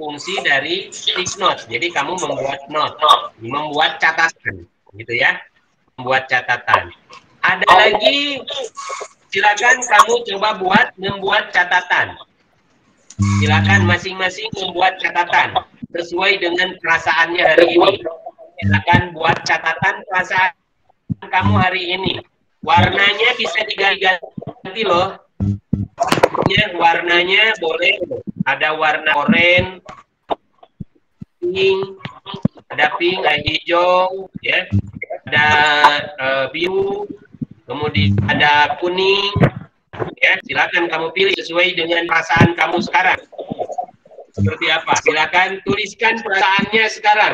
fungsi dari stick note. Jadi kamu membuat note, membuat catatan, gitu ya. Membuat catatan. Ada lagi, silakan kamu coba membuat catatan. Silakan masing-masing membuat catatan sesuai dengan perasaannya hari ini. Silakan buat catatan perasaan kamu hari ini. Warnanya bisa diganti loh. Warnanya boleh ada warna oranye, pink, ada hijau, ya. Ada biru, kemudian ada kuning. Ya, silakan kamu pilih sesuai dengan perasaan kamu sekarang. Seperti apa? Silakan tuliskan perasaannya sekarang.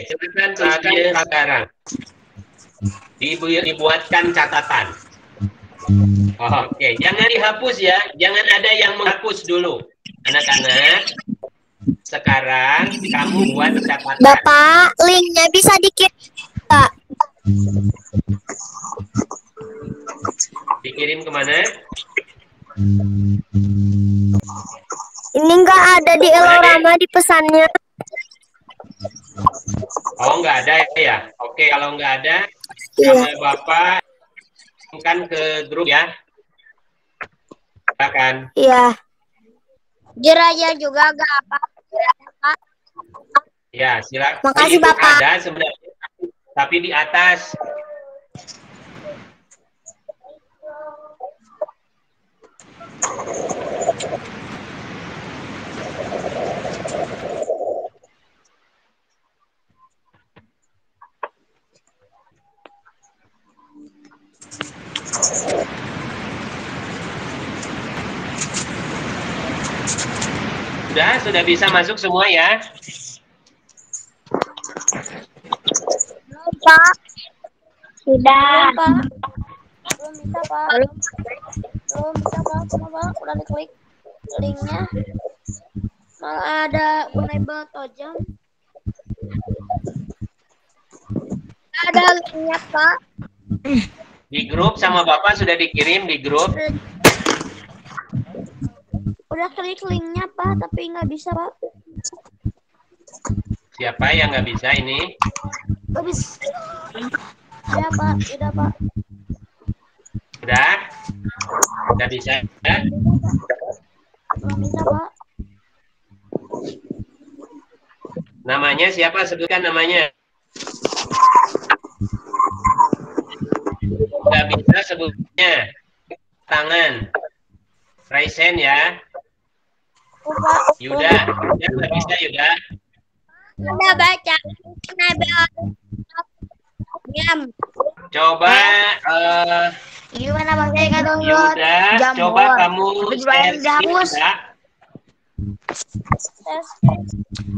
Silakan tuliskan sekarang. dibuatkan catatan. Oke, jangan dihapus ya. Jangan ada yang menghapus dulu. Anak-anak, sekarang kamu buat catatan. Bapak, linknya bisa dikirim, Pak. Dikirim kemana? Ini nggak ada di Elorama di pesannya. Oh, nggak ada ya? Oke, kalau nggak ada, Iya. sama Bapak kan ke grup ya. Silakan. Iya. Jeraya juga gak apa. Ya, silakan. Makasih, Itu Bapak. ada sebenarnya, tapi di atas. Sudah bisa masuk semua ya? Belum, Pak. Sudah. Belum, Pak. Belum bisa, Pak. Belum bisa, Pak. Cuma, Pak, udah diklik linknya. Malah ada enable tojam. Ada linknya, Pak. Di grup sama Bapak sudah dikirim di grup. Udah klik linknya, Pak, tapi nggak bisa, Pak. Siapa yang nggak bisa ini? Nggak bisa. Ya, Pak. Udah, Pak. Sudah? Sudah bisa ya? Belum bisa, Pak. Namanya siapa? Sebutkan namanya. Nggak bisa sebutnya. Tangan. Raisen ya. Pak. Yuda nggak bisa Yuda. Udah baca. Diam. Coba Gimana Bang saya nggak download? Yuda, coba kamu share screen, Yuda.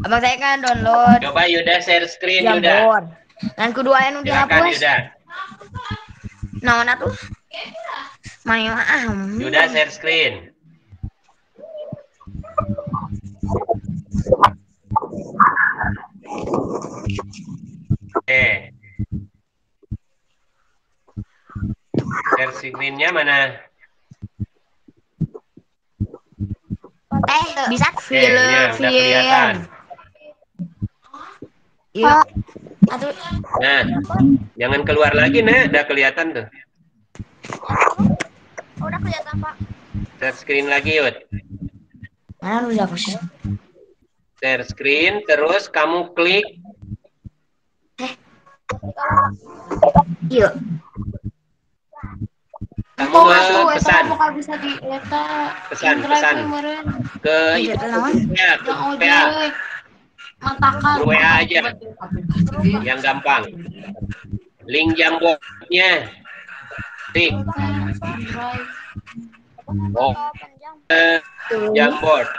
Abang saya kan download Coba Yuda share screen Yuda. Jambon. Dan kedua yang udah Silakan hapus. Yuda. Nah, tuh. Main Yuda share screen. Oke. Share screen-nya mana? Bisa Oke, ini udah kelihatan. Iya. Aduh. Nah, jangan keluar lagi, Nah. Udah kelihatan tuh. Udah kelihatan, Pak. Share screen lagi, Yud. Mana udah hapus? Share screen, terus kamu klik. Iya. Kamu pesan. bisa dieta. Pesan ke Iya, ya, ke WA. Matakan. WA aja. Yang gampang. Link Jamboardnya. Klik. Oh, Jamboard.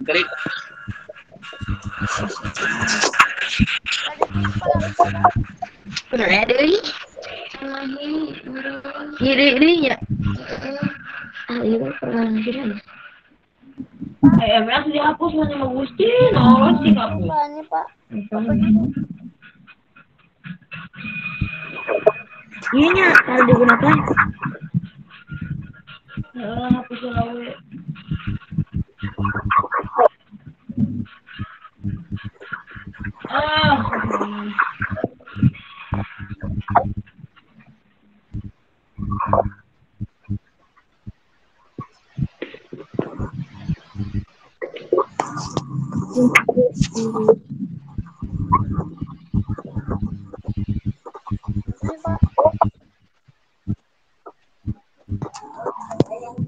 Klik. Udah ada ini. Ini ya. Ini pernah kira. Emang dihapus hanya Gusti, nolong sih kamu. Ini, Pak. Ini kalau digunakan. Hapus lawe.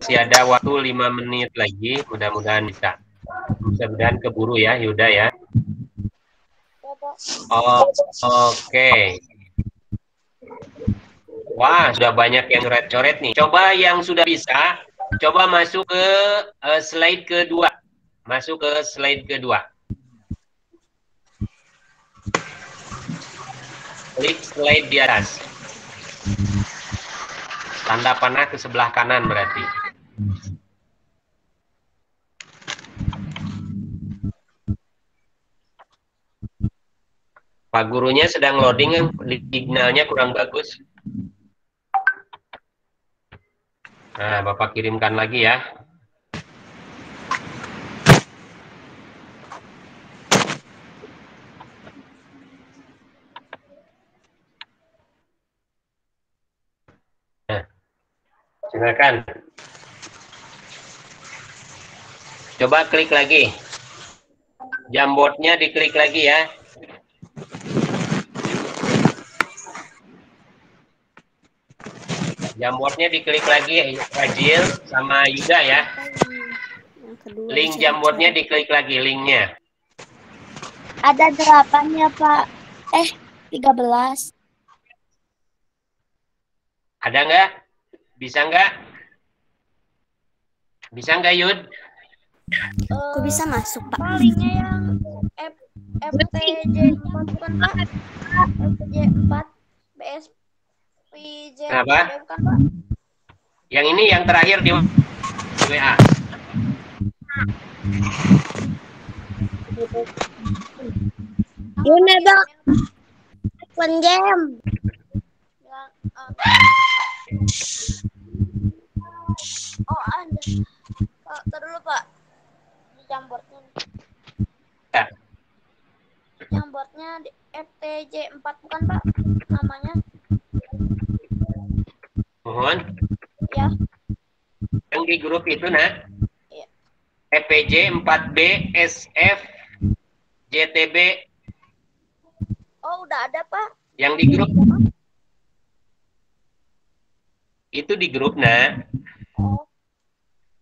Masih ada waktu 5 menit lagi, mudah-mudahan bisa. Mudah-mudahan keburu ya, Yuda ya. Oh, oke. Wah, sudah banyak yang coret-coret nih. Coba yang sudah bisa, coba masuk ke slide kedua. Masuk ke slide kedua. Klik slide di atas. Tanda panah ke sebelah kanan berarti. Pak gurunya sedang loading, signalnya kurang bagus. Nah, Bapak kirimkan lagi ya. Nah, silakan. Coba klik lagi. Jamboardnya diklik lagi ya. Jamboardnya diklik lagi, Fajil sama Yuda ya. Link jamboardnya diklik lagi, linknya. Ada 8 ya, Pak. 13. Ada nggak? Bisa nggak? Bisa nggak, Yud? Kok bisa masuk, Pak? Palingnya yang FTJ 4 bukan Pak? FTJ 4 BSPJ Apa? bukan Pak? Yang ini yang terakhir di WA. Ini dong. Open jam. Yang, oh ada. Pak, ntar dulu Pak. Di jamboardnya. Ya. Jamboardnya di FTJ 4 bukan Pak? Namanya? Mohon. Ya. Yang di grup itu, nah. Iya. EPJ 4B SF JTB. Oh, udah ada Pak. Yang di grup itu di grup, nah. Oh,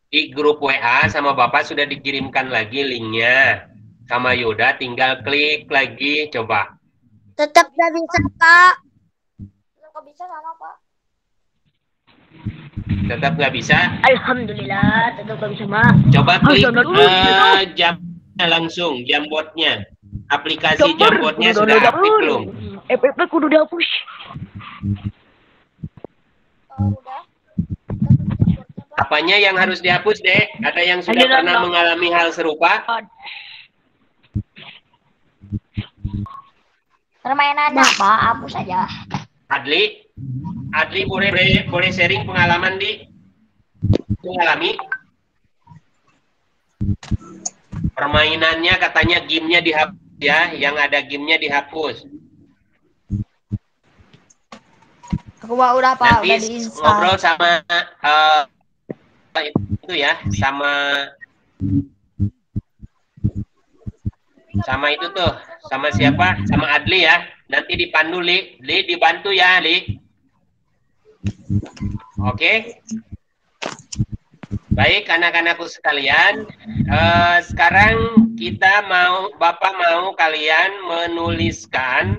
Di grup WA sama Bapak sudah dikirimkan lagi linknya. Sama Yuda tinggal klik lagi, coba. Tetap gak bisa, Pak. kok bisa sama Pak? Tetap nggak bisa. Alhamdulillah, tetap gak bisa, Mak. Coba klik Alhamdulillah. jamnya langsung, jamboardnya. Aplikasi jamboardnya sudah aktif belum? FFP kudu dihapus. Oh, udah. Apanya yang harus dihapus, Dek? Ada yang sudah pernah mengalami hal serupa? Permainannya Pak, hapus aja. Adli boleh sharing pengalaman di mengalami permainannya, katanya gamenya dihapus ya, yang ada gamenya dihapus. Aku mah udah Pak, udah Nanti diinstal. ngobrol sama itu ya, sama itu tuh, sama siapa? Sama Adli ya. Nanti dipandu, Li dibantu ya, Li. Oke. Baik, anak-anakku sekalian, sekarang Bapak mau kalian menuliskan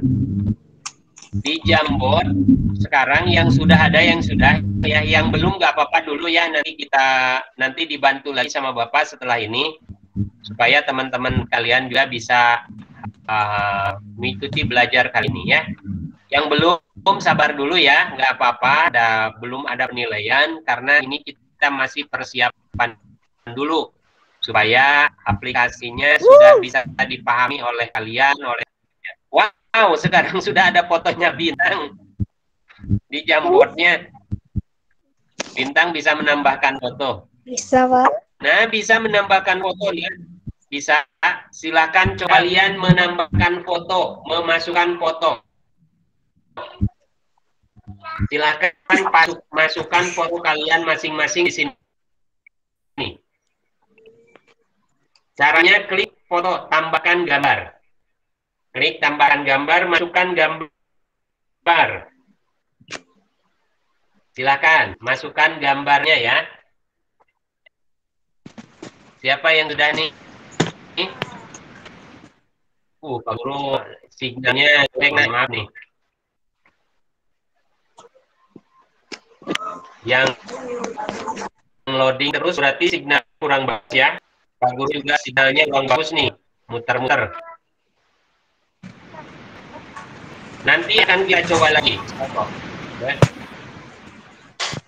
di Jamboard sekarang yang sudah ada, yang sudah ya, yang belum nggak apa-apa dulu ya, nanti dibantu lagi sama Bapak setelah ini supaya teman-teman kalian juga bisa mengikuti belajar kali ini ya. Yang belum sabar dulu ya, nggak apa-apa, belum ada penilaian karena ini kita masih persiapan dulu supaya aplikasinya sudah bisa dipahami oleh kalian. Wow, sekarang sudah ada fotonya Bintang di Jamboardnya. Bintang bisa menambahkan foto. Bisa, Pak. Nah, bisa menambahkan foto ya. Bisa, silakan coba kalian menambahkan foto, memasukkan foto. Silakan masukkan foto kalian masing-masing di sini. Caranya klik foto, tambahkan gambar. Klik tambahkan gambar, masukkan gambar. Silakan masukkan gambarnya ya. Siapa yang sudah nih? Pak Guru, signalnya maaf nih. Yang loading terus berarti signal kurang bagus ya. Pak Guru juga signalnya kurang bagus nih, muter-muter. Nanti akan kita coba lagi.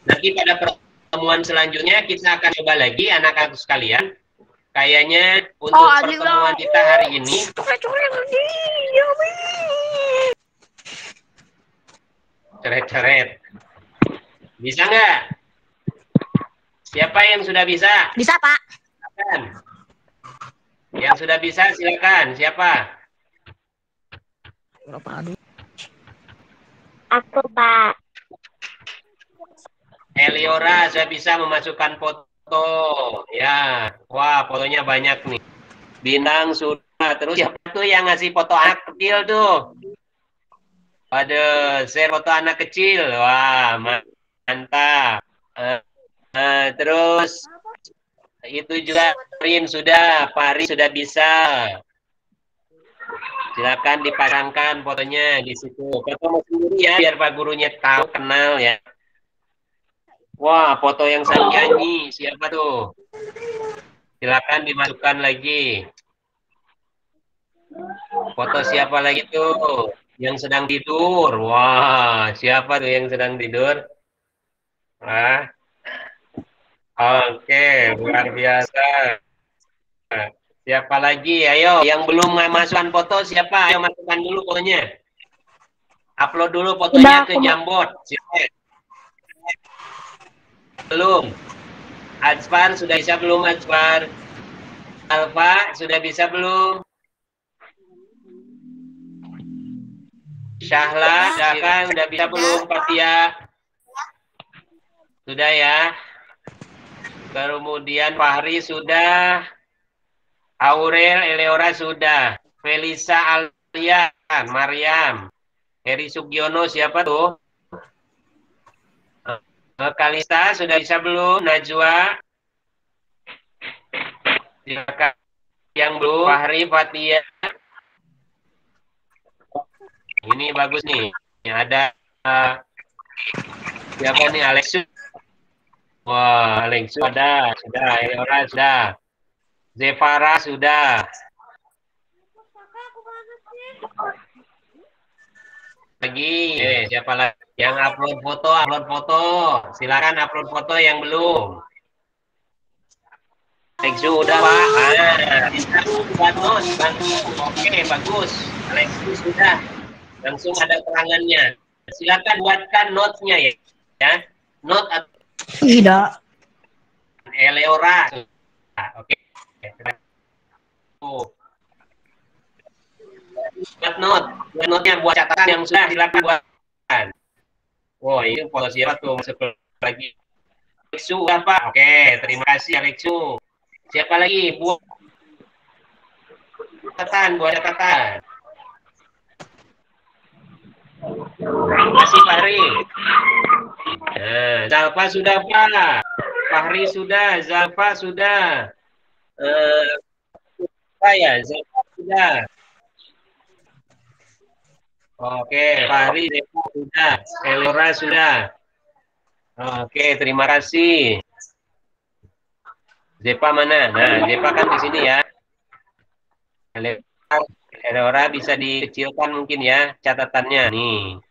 Nanti pada pertemuan selanjutnya kita akan coba lagi anak-anak sekalian. Kayaknya untuk pertemuan kita hari ini coret-coret. Bisa nggak? Siapa yang sudah bisa? Bisa, Pak. Silakan. Yang sudah bisa silakan. Siapa? Aku, Pak. Eliora sudah bisa memasukkan foto. Ya, wah fotonya banyak nih. Bintang sudah. Terus siapa tuh yang ngasih foto anak kecil tuh? Waduh, share foto anak kecil. Wah, mantap. Terus itu juga Rin sudah, Pari sudah bisa. Silakan dipasangkan fotonya di situ. Foto sendiri ya, biar Pak gurunya tahu, kenal ya. Wah, foto yang saya nyanyi, siapa tuh? Silakan dimasukkan lagi. Foto siapa lagi tuh? Yang sedang tidur. Wah, siapa tuh yang sedang tidur? Ah, oke, luar biasa. Siapa lagi? Ayo, yang belum masukkan foto siapa? Ayo masukkan dulu fotonya. Upload dulu fotonya ke Jamboard. Siapa? Belum. Ajfar sudah bisa belum, Ajfar? Alfa sudah bisa belum? Syahla sudah bisa belum, Fatia? Sudah ya. Kemudian Fahri sudah. Aurel, Eleora sudah. Felisa, Alia, Mariam. Heri Sugiono siapa tuh? Kalista sudah bisa belum? Najwa. Silakan yang belum. Fahri, Fatia. Ini bagus nih. Ada siapa nih? Alexu. Wah, Alexu ada. Sudah. Eleora sudah. Zevara sudah. Lagi. Siapa lagi? Yang upload foto. Silakan upload foto yang belum. Alexu udah, Pak. Oke, bagus. Alexu sudah. Langsung ada keterangannya. Silakan buatkan notes-nya ya. Note atau Tidak. Eleora. Oke. Buat note-nya buat catatan yang sudah silakan buatkan. Oh, ini foto siapa tuh? Masuk lagi. Alexu apa? Oke, terima kasih Alexu. Siapa lagi? Buat catatan. Terima kasih Fahri. Nah, Zalfa sudah Pak. Fahri sudah, Zalfa sudah. Zalfa sudah. Oke, Fahri, Zalfa sudah. Elora sudah. Oke, terima kasih. Zepa mana? Nah, Zepa kan di sini ya. Elora bisa dikecilkan mungkin ya catatannya nih.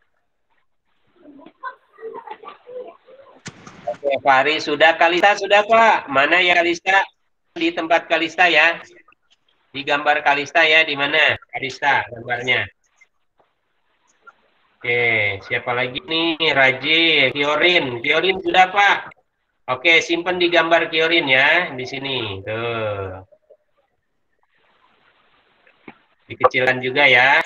Oke, Fahri sudah, Kalista sudah Pak. Mana ya Kalista? Di tempat Kalista ya. Di gambar Kalista ya, di mana? Kalista gambarnya. Oke, siapa lagi nih? Raji, Kiorin sudah Pak. Oke, simpan di gambar Kiorin ya, di sini. Tuh. Dikecilkan juga ya.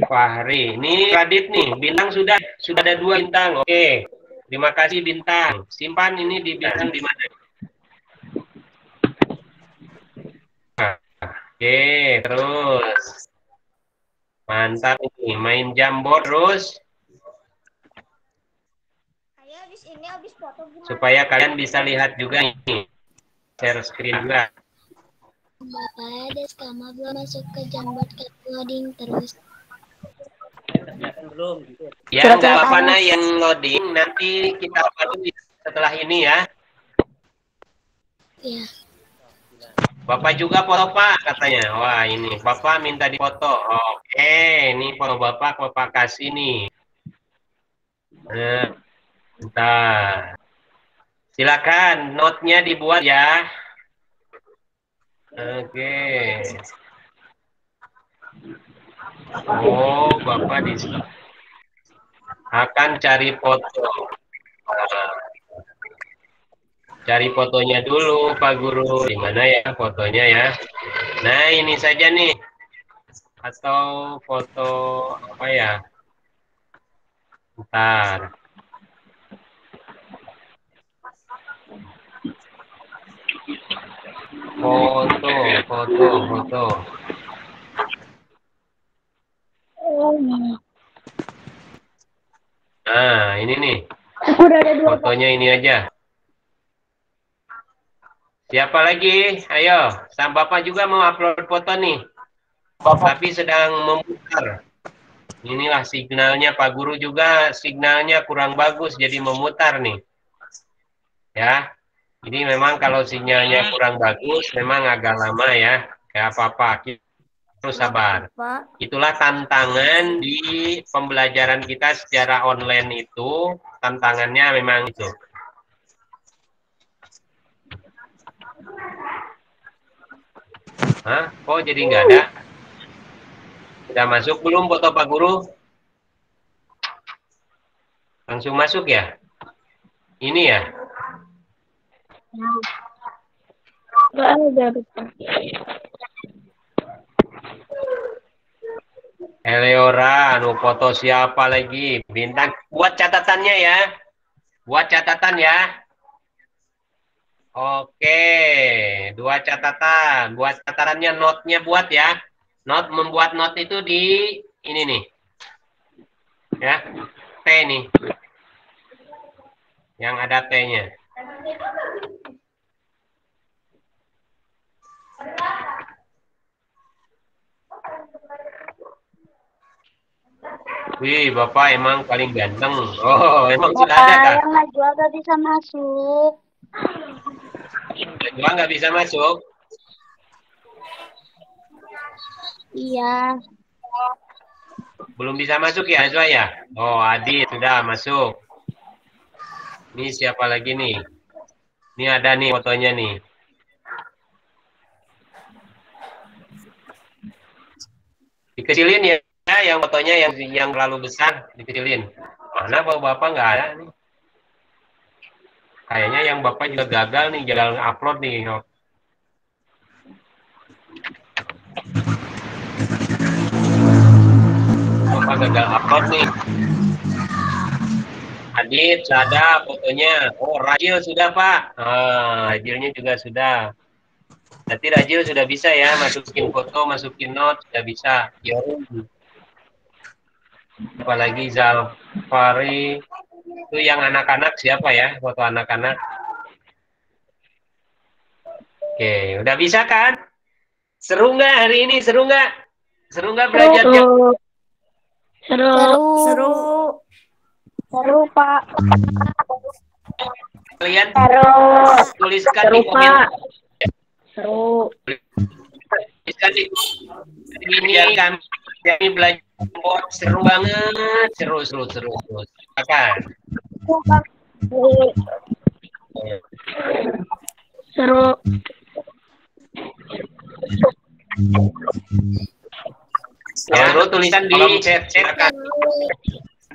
Fahri, ini Radit nih, bintang sudah ada 2 bintang. Oke, terima kasih bintang. Simpan ini di bintang di mana? Oke, terus mantap nih, main Jamboard terus. Supaya kalian bisa lihat juga nih, share screen juga. Bapak Deskama belum masuk ke Jamboard loading terus. Ya, nggak apa-apa yang loading, nanti kita upload setelah ini ya. Iya. Bapak juga foto Pak katanya. Wah ini Bapak minta dipoto. Oke, ini foto Bapak kasih nih. Nah, bentar. Silakan note-nya dibuat ya. Oke. Oh, Bapak akan cari foto. Cari fotonya dulu, Pak Guru. Di mana ya fotonya ya? Nah, ini saja nih. Atau foto apa ya? Bentar. Foto. Nah, ini nih. Fotonya ini aja. Siapa lagi? Ayo, sang Bapak juga mau upload foto nih. Tapi sedang memutar. Inilah signalnya Pak Guru juga, signalnya kurang bagus jadi memutar nih. Ya. Ini memang kalau sinyalnya kurang bagus memang agak lama ya. Kayak apa-apa. Terus sabar. Itulah tantangan di pembelajaran kita secara online itu. Tantangannya memang itu. Hah? Kok jadi nggak ada? Sudah masuk belum foto Pak Guru? Langsung masuk ya? Ini ya? Nggak ada, Pak. Eleora, anu foto siapa lagi? Bintang, buat catatannya ya. Buat catatan ya. Oke, 2 catatan. Buat catatannya, note-nya buat ya. Membuat note itu di ini nih. Ya, T nih. Yang ada T-nya. Wih, Bapak emang paling ganteng. Oh, emang sudah ada kan? Yang Najwa gak bisa masuk. Najwa nggak bisa masuk? Iya. Belum bisa masuk ya, Najwa ya? Oh, Adit sudah masuk. Ini siapa lagi nih? Ini ada nih fotonya nih. Dikecilin ya, yang fotonya yang terlalu besar dikecilin. Mana Bapak nggak ada nih? Kayaknya yang Bapak juga gagal nih, gagal upload nih. Bapak gagal upload nih. Adit, ada fotonya. Oh, Rajil sudah, Pak. Rajilnya juga sudah. Berarti Rajil sudah bisa ya, masukin foto, masukin note, sudah bisa. Yorum. Apalagi Zalfari. Itu yang anak-anak siapa ya, foto anak-anak? Oke, udah bisa kan? Seru nggak hari ini? Seru nggak? Seru nggak belajarnya? Seru, Pak. Kalian Seru. tuliskan Seru, di komen. Pak. Seru. Tuliskan di ini kami belajar bot seru banget, seru. Akan. Seru. Ya, tulisan di chat, akan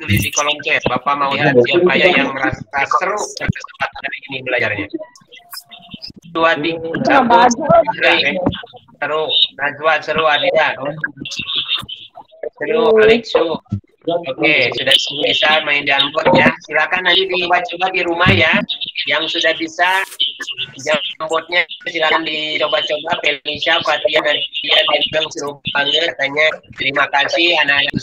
tulis di kolom chat. Bapak mau lihat siapa ya yang merasa seru kesempatan hari ini belajarnya. 2, 3, 1, seru. Najwa seru, Adida. Seru, Alexu. Oke, sudah bisa main di Unboard ya. Silakan nanti dicoba di rumah ya. Yang sudah bisa Unboardnya silakan dicoba-coba. Felicia, Fatia, Nadia, Bintang seru banget katanya. Terima kasih anak-anak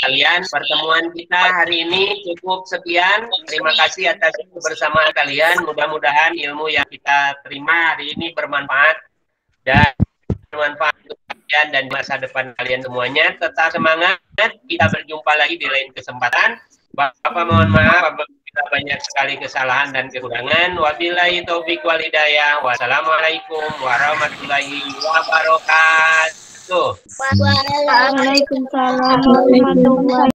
kalian. Pertemuan kita hari ini cukup sekian. Terima kasih atas kebersamaan kalian. Mudah-mudahan ilmu yang kita terima hari ini bermanfaat dan bermanfaat untuk kalian dan masa depan kalian semuanya. Tetap semangat. Kita berjumpa lagi di lain kesempatan. Bapak mohon maaf apabila kita banyak sekali kesalahan dan kekurangan. Wabillahi taufik wal hidayah. Wassalamualaikum warahmatullahi wabarakatuh. Waalaikumsalam warahmatullahi